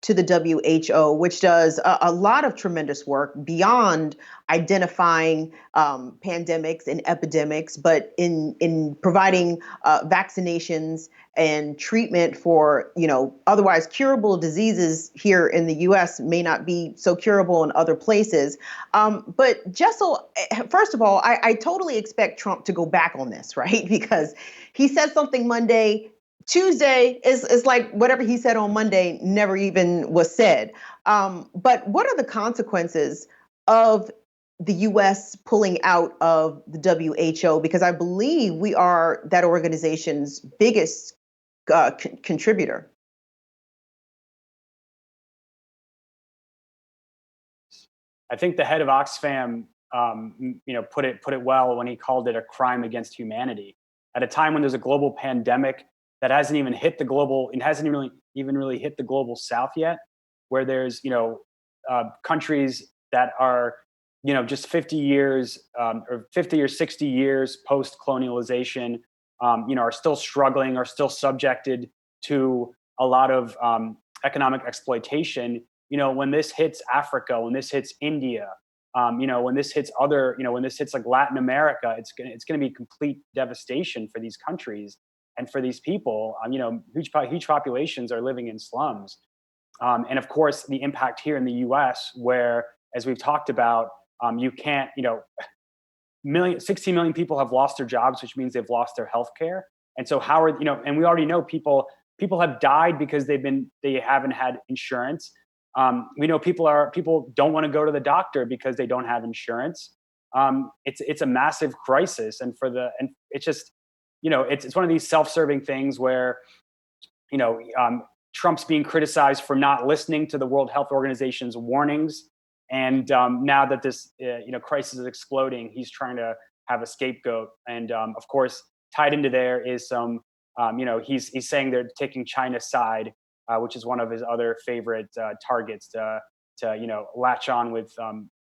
Speaker 1: to the WHO, which does a lot of tremendous work beyond identifying pandemics and epidemics, but in providing vaccinations and treatment for, otherwise curable diseases here in the U.S. may not be so curable in other places. But Jaisal, first of all, I totally expect Trump to go back on this, right? Because he said something Monday. Tuesday is like whatever he said on Monday never even was said. But what are the consequences of the U.S. pulling out of the WHO? Because I believe we are that organization's biggest contributor.
Speaker 2: I think the head of Oxfam, put it well when he called it a crime against humanity at a time when there's a global pandemic that hasn't even hit the global, it hasn't even really hit the global south yet, where there's, countries that are, just 50 years or 50 or 60 years post-colonialization, are still struggling, are still subjected to a lot of economic exploitation. When this hits Africa, when this hits India, when this hits when this hits like Latin America, it's gonna be complete devastation for these countries. And for these people, huge populations are living in slums. And of course, the impact here in the US, where, as we've talked about, you can't, 16 million people have lost their jobs, which means they've lost their health care. And so how are, and we already know people have died because they haven't had insurance. We know people don't want to go to the doctor because they don't have insurance. It's a massive crisis. And it's just, it's one of these self-serving things where, Trump's being criticized for not listening to the World Health Organization's warnings. And now that this, crisis is exploding, he's trying to have a scapegoat. And of course, tied into there is some, he's saying they're taking China's side, which is one of his other favorite targets to latch on with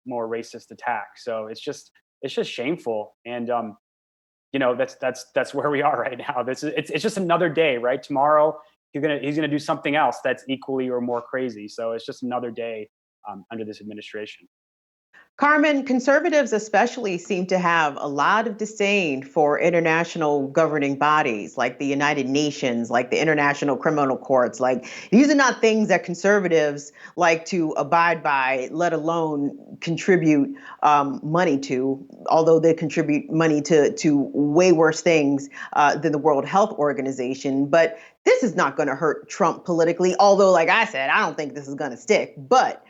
Speaker 2: more racist attacks. So it's just shameful. And that's where we are right now. It's just another day, right? Tomorrow he's gonna do something else that's equally or more crazy. So it's just another day under this administration.
Speaker 1: Carmen, conservatives especially seem to have a lot of disdain for international governing bodies like the United Nations, like the International Criminal Courts. Like, these are not things that conservatives like to abide by, let alone contribute money to, although they contribute money to way worse things than the World Health Organization. But this is not going to hurt Trump politically, although, like I said, I don't think this is going to stick. But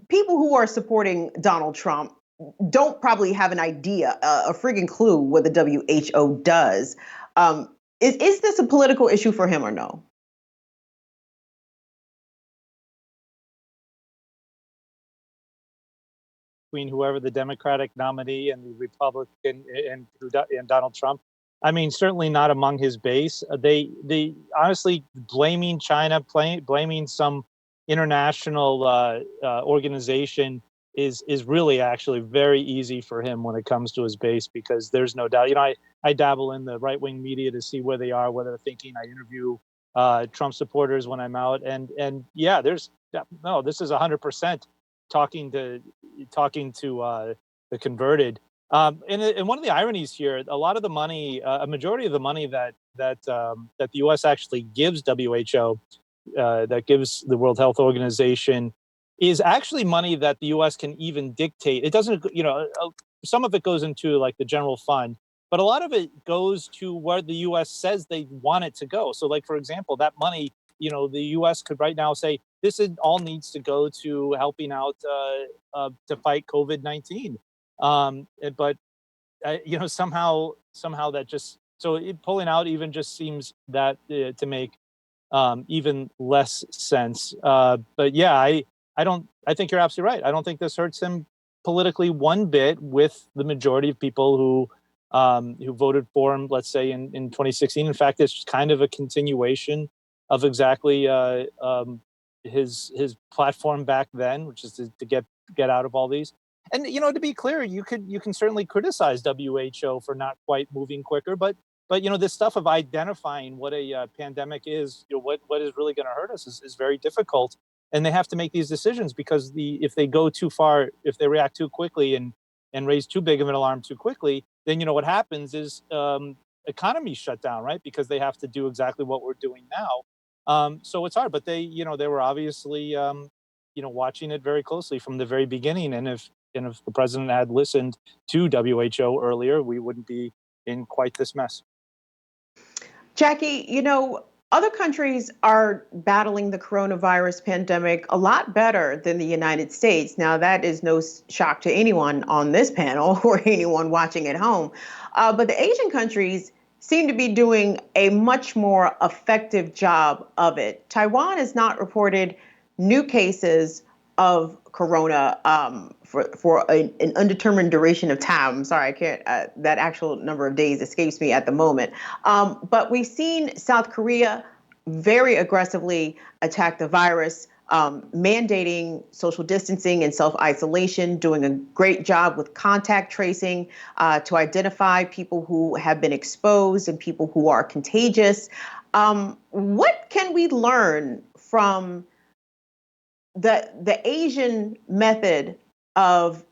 Speaker 1: people who are supporting Donald Trump don't probably have an idea, a friggin' clue what the WHO does. Is this a political issue for him or no?
Speaker 3: Between whoever the Democratic nominee and the Republican and Donald Trump. I mean, certainly not among his base. They honestly blaming China, blaming some international organization is really actually very easy for him when it comes to his base, because there's no doubt. I dabble in the right wing media to see where they are, what they're thinking. I interview Trump supporters when I'm out, and yeah, this is 100% talking to the converted. And one of the ironies here, a lot of the money, a majority of the money that the U.S. actually gives WHO, that gives the World Health Organization, is actually money that the U.S. can even dictate. It doesn't, some of it goes into like the general fund, but a lot of it goes to where the U.S. says they want it to go. So like, for example, that money, the U.S. could right now say, all needs to go to helping out to fight COVID-19. But somehow that just, pulling out even just seems that to make even less sense. But yeah, I think you're absolutely right. I don't think this hurts him politically one bit with the majority of people who voted for him, let's say in 2016. In fact, it's kind of a continuation of exactly his platform back then, which is to get out of all these. And to be clear, you can certainly criticize WHO for not quite moving quicker, but this stuff of identifying what a pandemic is, what is really going to hurt us is very difficult, and they have to make these decisions because if they go too far, if they react too quickly and raise too big of an alarm too quickly, then what happens is economies shut down, right? Because they have to do exactly what we're doing now. So it's hard, but they were obviously watching it very closely from the very beginning, and if the president had listened to WHO earlier, we wouldn't be in quite this mess.
Speaker 1: Jackie, other countries are battling the coronavirus pandemic a lot better than the United States. Now, that is no shock to anyone on this panel or anyone watching at home. But the Asian countries seem to be doing a much more effective job of it. Taiwan has not reported new cases of corona for an undetermined duration of time. I'm sorry, I can't, that actual number of days escapes me at the moment. But we've seen South Korea very aggressively attack the virus, mandating social distancing and self-isolation, doing a great job with contact tracing to identify people who have been exposed and people who are contagious. What can we learn from the Asian method of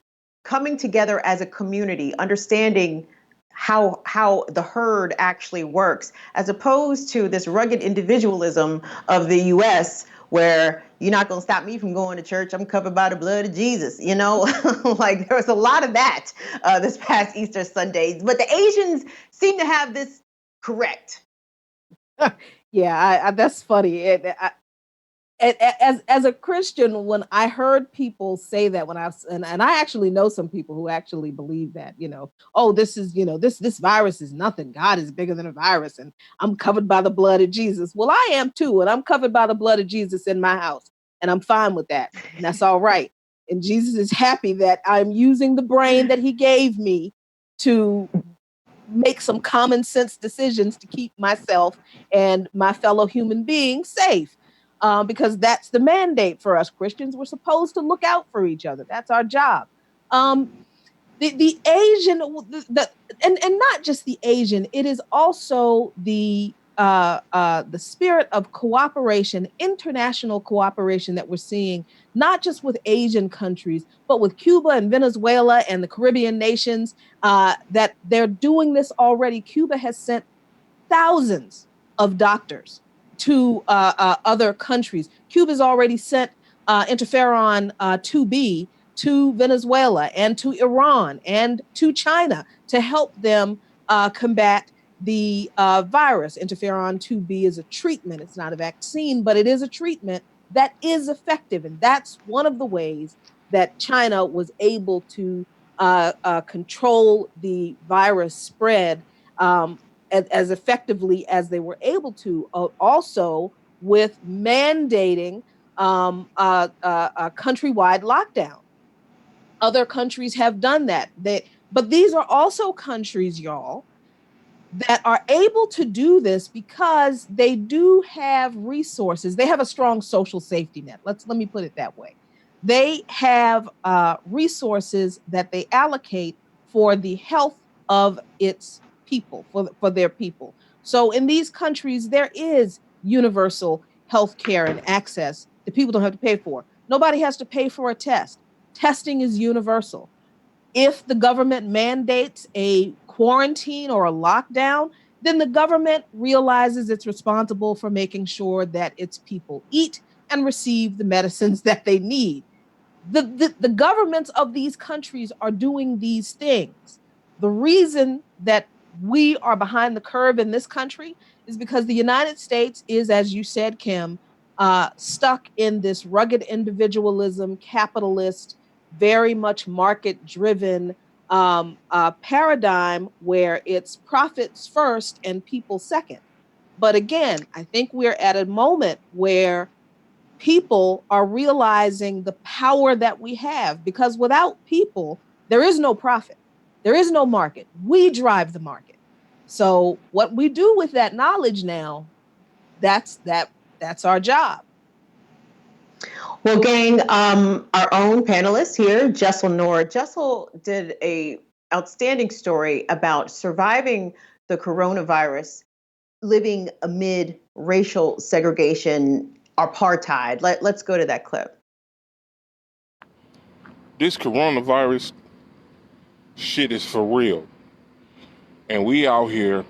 Speaker 1: coming together as a community, understanding how the herd actually works, as opposed to this rugged individualism of the U.S., where you're not going to stop me from going to church. I'm covered by the blood of Jesus. Like there was a lot of that this past Easter Sunday. But the Asians seem to have this correct.
Speaker 5: Yeah, that's funny. As a Christian, when I heard people say that, and I actually know some people who actually believe that, oh, this is, this virus is nothing. God is bigger than a virus, and I'm covered by the blood of Jesus. Well, I am too, and I'm covered by the blood of Jesus in my house, and I'm fine with that, and that's all right. And Jesus is happy that I'm using the brain that He gave me to make some common sense decisions to keep myself and my fellow human beings safe. Because that's the mandate for us Christians. We're supposed to look out for each other. That's our job. The Asian, and not just the Asian, it is also the spirit of cooperation, international cooperation that we're seeing, not just with Asian countries, but with Cuba and Venezuela and the Caribbean nations, that they're doing this already. Cuba has sent thousands of doctors to other countries. Cuba's already sent interferon 2B to Venezuela and to Iran and to China to help them combat the virus. Interferon 2B is a treatment. It's not a vaccine, but it is a treatment that is effective. And that's one of the ways that China was able to control the virus spread as effectively as they were able to, also with mandating a countrywide lockdown. Other countries have done that. But these are also countries, y'all, that are able to do this because they do have resources. They have a strong social safety net. Let me put it that way. They have resources that they allocate for the health of its people, for their people. So in these countries, there is universal health care and access that people don't have to pay for. Nobody has to pay for a test. Testing is universal. If the government mandates a quarantine or a lockdown, then the government realizes it's responsible for making sure that its people eat and receive the medicines that they need. The governments of these countries are doing these things. The reason that we are behind the curve in this country is because the United States is, as you said, Kim, stuck in this rugged individualism, capitalist, very much market driven paradigm where it's profits first and people second. But again, I think we're at a moment where people are realizing the power that we have, because without people, there is no profit. There is no market. We drive the market. So what we do with that knowledge now, that's our job.
Speaker 1: Well, gang, our own panelist here, Jaisal Noor. Jaisal did a outstanding story about surviving the coronavirus, living amid racial segregation, apartheid. Let's go to that clip.
Speaker 6: This coronavirus shit is for real. And we out here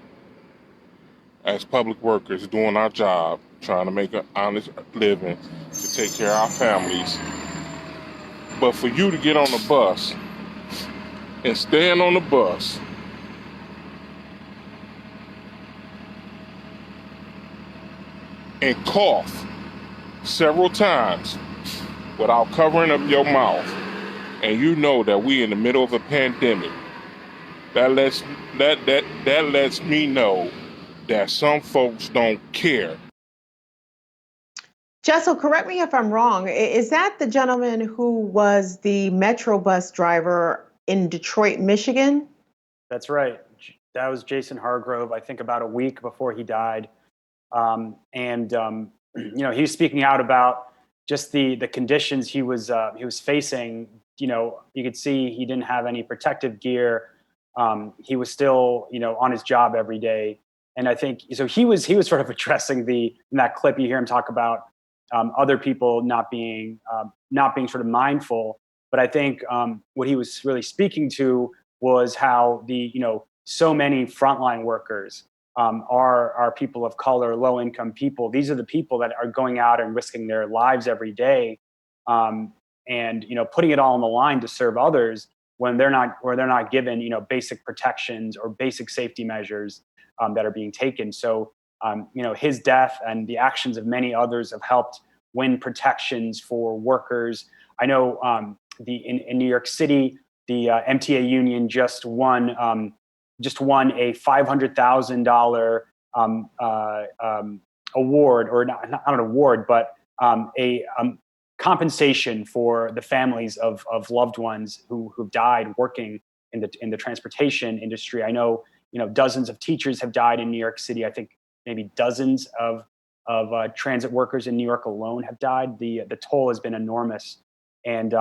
Speaker 6: as public workers doing our job, trying to make an honest living to take care of our families. But for you to get on the bus and stand on the bus and cough several times without covering up your mouth, and you know that we in the middle of a pandemic, that lets me know that some folks don't care.
Speaker 1: Jaisal, correct me if I'm wrong. Is that the gentleman who was the Metro bus driver in Detroit, Michigan?
Speaker 2: That's right. That was Jason Hargrove, I think about a week before he died. He was speaking out about just the conditions he was facing. You could see he didn't have any protective gear. He was still, on his job every day. And I think so. He was sort of addressing in that clip. You hear him talk about other people not being sort of mindful. But I think what he was really speaking to was how so many frontline workers are people of color, low income people. These are the people that are going out and risking their lives every day, and putting it all on the line to serve others when they're not given basic protections or basic safety measures that are being taken. So his death and the actions of many others have helped win protections for workers. I know in New York City, the MTA union just won a $500,000 award, or not an award, but a compensation for the families of loved ones who've died working in the transportation industry. I know dozens of teachers have died in New York City. I think maybe dozens of transit workers in New York alone have died. The toll has been enormous. And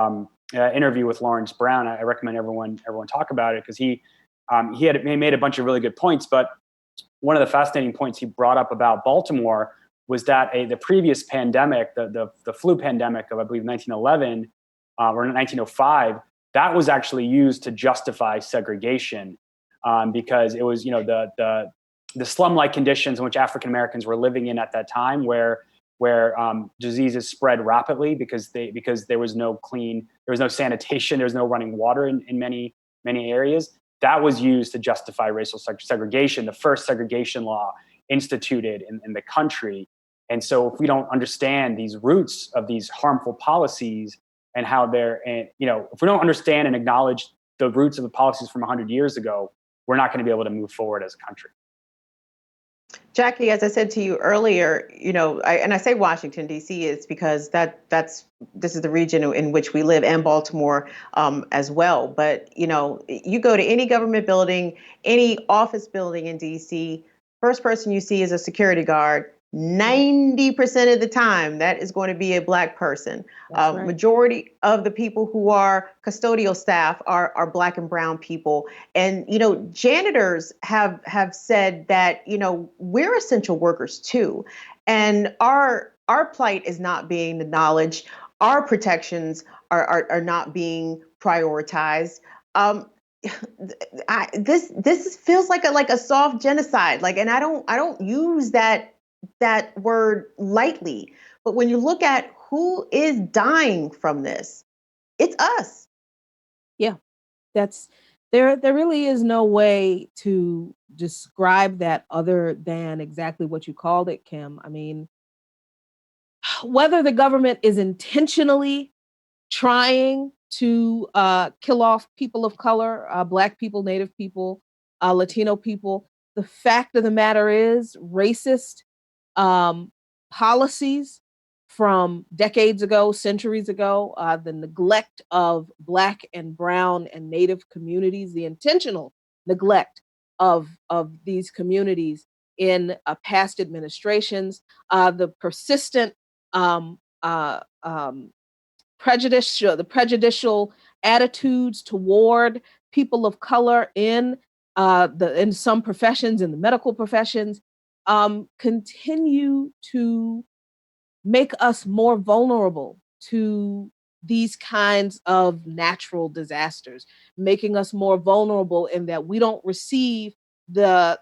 Speaker 2: interview with Lawrence Brown, I recommend everyone talk about it, because he made a bunch of really good points. But one of the fascinating points he brought up about Baltimore was that the previous pandemic, the flu pandemic of, I believe, 1911 or 1905, that was actually used to justify segregation, because it was the slum-like conditions in which African Americans were living in at that time, where diseases spread rapidly because there was no sanitation, there was no running water in many areas. That was used to justify racial segregation, the first segregation law instituted in the country. And so if we don't understand these roots of these harmful policies and how if we don't understand and acknowledge the roots of the policies from 100 years ago, we're not going to be able to move forward as a country.
Speaker 1: Jackie, as I said to you earlier, I say Washington, D.C. is because this is the region in which we live, and Baltimore as well. But, you go to any government building, any office building in D.C., first person you see is a security guard. 90% of the time, that is going to be a Black person. Right. Majority of the people who are custodial staff are Black and brown people. And, janitors have said that, we're essential workers too. And our plight is not being acknowledged. Our protections are not being prioritized. This feels like a soft genocide. And I don't use that word lightly, but when you look at who is dying from this, it's us.
Speaker 5: Yeah, that's there. There really is no way to describe that other than exactly what you called it, Kim. I mean, whether the government is intentionally trying to kill off people of color, Black people, Native people, Latino people. The fact of the matter is, racist um, policies from decades ago, centuries ago, the neglect of Black and Brown and Native communities, the intentional neglect of these communities in past administrations, the persistent um, uh, um, the prejudicial attitudes toward people of color in in some professions, in the medical professions, continue to make us more vulnerable to these kinds of natural disasters, making us more vulnerable in that we don't receive the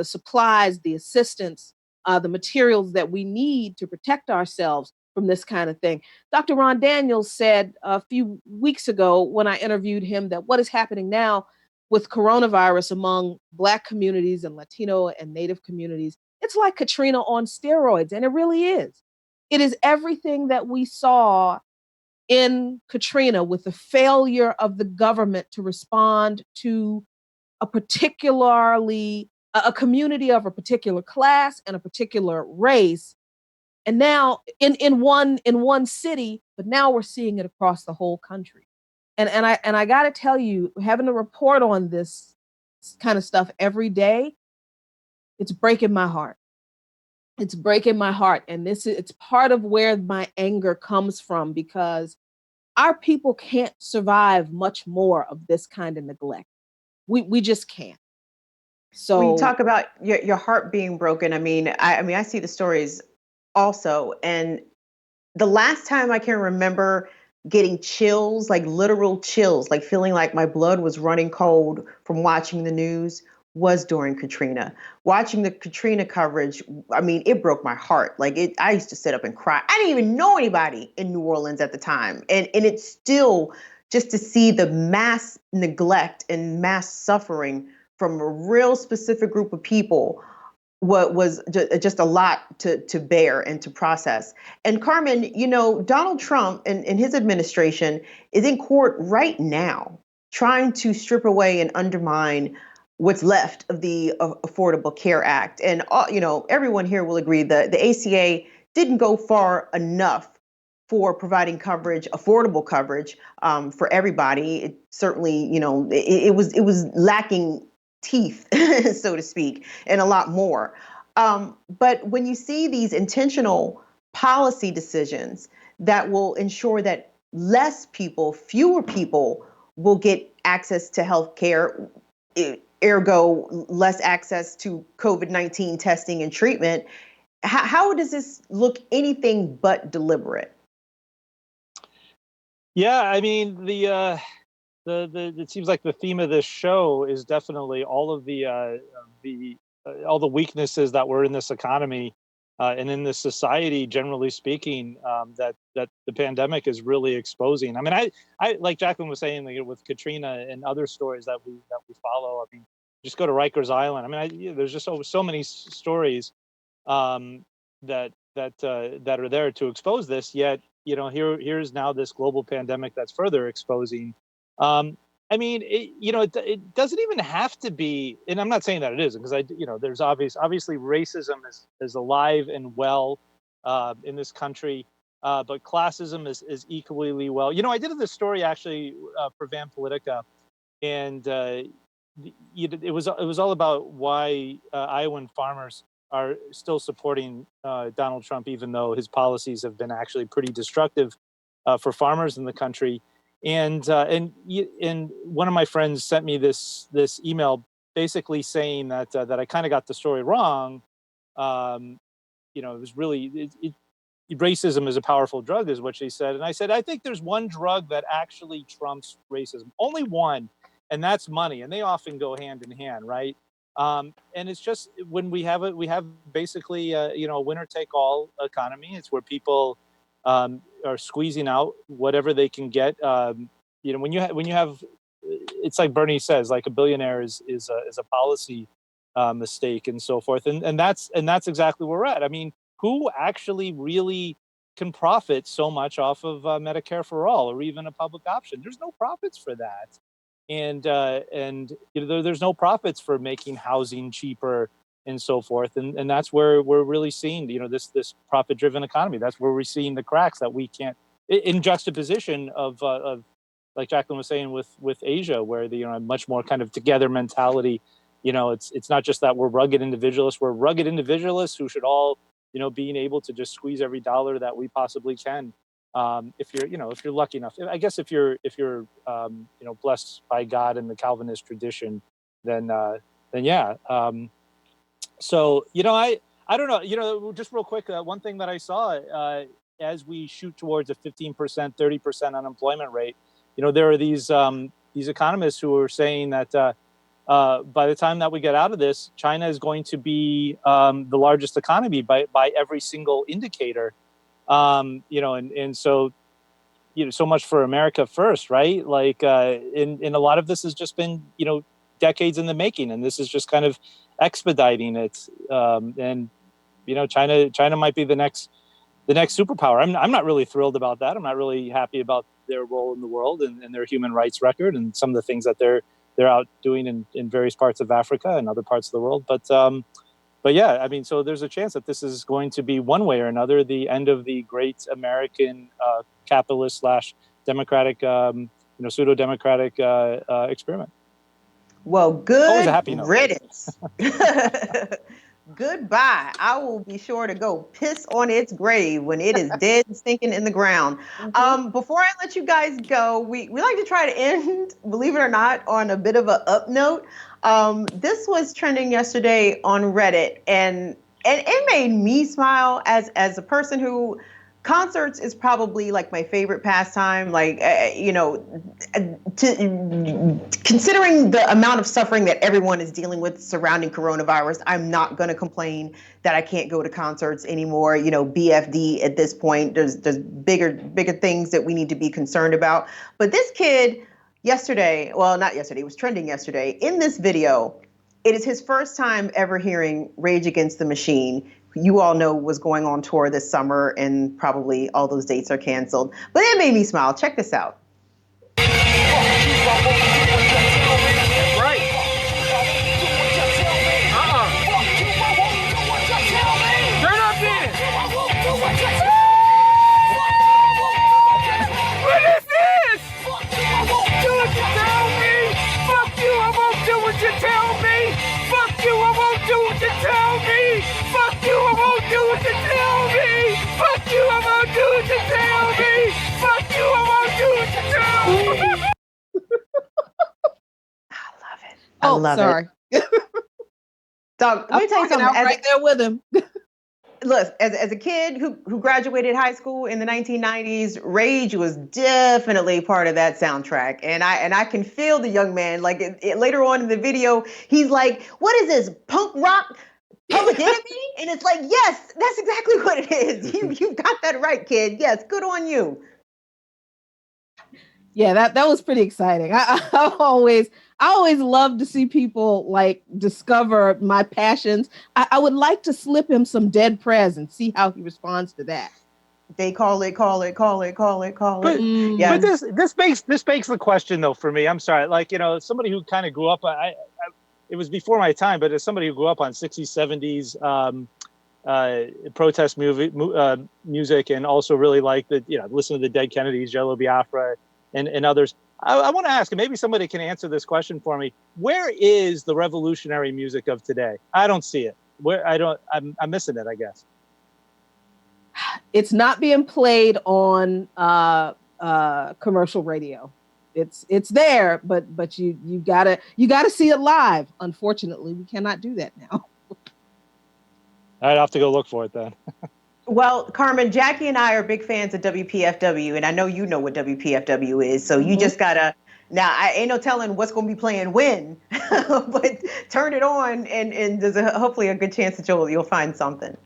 Speaker 5: supplies, the assistance, the materials that we need to protect ourselves from this kind of thing. Dr. Ron Daniels said a few weeks ago when I interviewed him that what is happening now with coronavirus among Black communities and Latino and Native communities, it's like Katrina on steroids, and it really is. It is everything that we saw in Katrina with the failure of the government to respond to a particularly a community of a particular class and a particular race. And now in one city, but now we're seeing it across the whole country. And I got to tell you, having to report on this kind of stuff every day, it's breaking my heart. It's breaking my heart, and it's part of where my anger comes from, because our people can't survive much more of this kind of neglect. We just can't.
Speaker 1: When you
Speaker 5: So
Speaker 1: talk about your heart being broken, I see the stories also, and the last time I can remember getting chills, like literal chills, like feeling like my blood was running cold from watching the news, was during Katrina. Watching the Katrina coverage, it broke my heart. I used to sit up and cry. I didn't even know anybody in New Orleans at the time. And it's still, just to see the mass neglect and mass suffering from a real specific group of people, what was just a lot to bear and to process. And Carmen, Donald Trump and his administration is in court right now trying to strip away and undermine what's left of the Affordable Care Act. And everyone here will agree that the ACA didn't go far enough for providing coverage, affordable coverage, for everybody. It certainly, it was lacking teeth, so to speak, and a lot more. But when you see these intentional policy decisions that will ensure that fewer people will get access to health care, ergo less access to COVID-19 testing and treatment, how does this look anything but deliberate?
Speaker 3: Yeah, I mean the it seems like the theme of this show is definitely all of the all the weaknesses that were in this economy and in this society, generally speaking, that the pandemic is really exposing. I mean, I like Jacqueline was saying, like, with Katrina and other stories that we follow. I mean, just go to Rikers Island. I mean, there's just so many stories um, that are there to expose this. Yet, here's now this global pandemic that's further exposing. It doesn't even have to be, and I'm not saying that it isn't, because there's obviously racism is alive and well in this country, but classism is equally well. I did this story actually for Van Politica, and it was all about why Iowan farmers are still supporting Donald Trump, even though his policies have been actually pretty destructive for farmers in the country. And one of my friends sent me this email basically saying that I kind of got the story wrong. It was really racism is a powerful drug, is what she said, and I said I think there's one drug that actually trumps racism, only one, and that's money, and they often go hand in hand, right? And it's just when we have basically a winner take all economy. It's where people are squeezing out whatever they can get. When you have, it's like Bernie says, like a billionaire is a policy mistake and so forth, and that's exactly where we're at. I mean, who actually really can profit so much off of Medicare for all, or even a public option? There's no profits for that, and there's no profits for making housing cheaper and so forth, and that's where we're really seeing this profit-driven economy. That's where we're seeing the cracks that we can't, in juxtaposition of like Jacqueline was saying with Asia, where the a much more kind of together mentality. It's not just that we're rugged individualists. We're rugged individualists who should all being able to just squeeze every dollar that we possibly can. If you're lucky enough, I guess if you're blessed by God in the Calvinist tradition, then yeah. So I don't know. Just real quick, one thing that I saw as we shoot towards a 15%, 30% unemployment rate, there are these economists who are saying that by the time that we get out of this, China is going to be the largest economy by every single indicator. And so so much for America first, right? Like, in a lot of this has just been decades in the making, and this is just kind of expediting it. And China might be the next superpower. I'm not really thrilled about that. I'm not really happy about their role in the world and their human rights record and some of the things that they're out doing in various parts of Africa and other parts of the world. But yeah, I mean, so there's a chance that this is going to be one way or another the end of the great American capitalist / democratic, pseudo-democratic experiment.
Speaker 1: Well, good
Speaker 3: Always a happy note.
Speaker 1: riddance. Goodbye. I will be sure to go piss on its grave when it is dead and stinking in the ground. Before I let you guys go, we like to try to end, believe it or not, on a bit of an up note. This was trending yesterday on Reddit, and it made me smile as a person who concerts is probably like my favorite pastime. Like, considering the amount of suffering that everyone is dealing with surrounding coronavirus, I'm not going to complain that I can't go to concerts anymore. BFD at this point, there's bigger things that we need to be concerned about. But this kid yesterday, well, not yesterday, it was trending yesterday. In this video, it is his first time ever hearing Rage Against the Machine. You all know was going on tour this summer, and probably all those dates are canceled. But it made me smile. Check this out. I love
Speaker 5: sorry.
Speaker 1: it. Dog, let me tell you something.
Speaker 5: I'm right there with him.
Speaker 1: Look, as a kid who graduated high school in the 1990s, Rage was definitely part of that soundtrack. And I can feel the young man. Like later on in the video, he's like, "What is this, punk rock? Public Enemy?" And it's like, yes, that's exactly what it is. You got that right, kid. Yes, good on you.
Speaker 5: Yeah, that was pretty exciting. I always love to see people like discover my passions. I would like to slip him some Dead Prez and see how he responds to that.
Speaker 1: They call it.
Speaker 3: But,
Speaker 1: Yeah.
Speaker 3: but this begs the question though for me. I'm sorry, like somebody who kind of grew up. It was before my time, but as somebody who grew up on 60s, 70s protest music, and also really like listen to the Dead Kennedys, Jello Biafra, and others. I want to ask, and maybe somebody can answer this question for me. Where is the revolutionary music of today? I don't see it. I'm missing it, I guess.
Speaker 5: It's not being played on commercial radio. It's there, but you gotta see it live. Unfortunately, we cannot do that now.
Speaker 3: I'd have to go look for it then.
Speaker 1: Well, Carmen, Jackie and I are big fans of WPFW, and I know you know what WPFW is, so you just gotta, now I ain't no telling what's gonna be playing when, but turn it on and there's hopefully a good chance that you'll find something.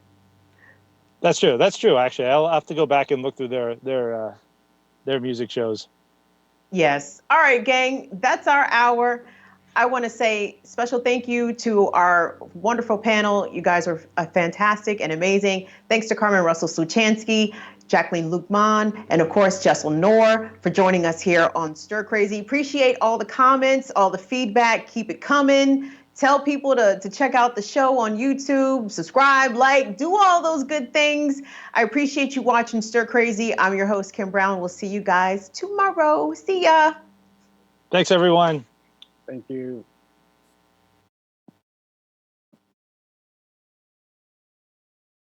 Speaker 3: That's true. That's true. Actually, I'll have to go back and look through their music shows.
Speaker 1: Yes. All right, gang. That's our hour. I want to say special thank you to our wonderful panel. You guys are fantastic and amazing. Thanks to Carmen Russell-Sluchansky, Jacqueline Luqman, and of course, Jaisal Noor for joining us here on Stir Crazy. Appreciate all the comments, all the feedback. Keep it coming. Tell people to check out the show on YouTube, subscribe, like, do all those good things. I appreciate you watching Stir Crazy. I'm your host, Kim Brown. We'll see you guys tomorrow. See ya.
Speaker 3: Thanks, everyone.
Speaker 2: Thank you.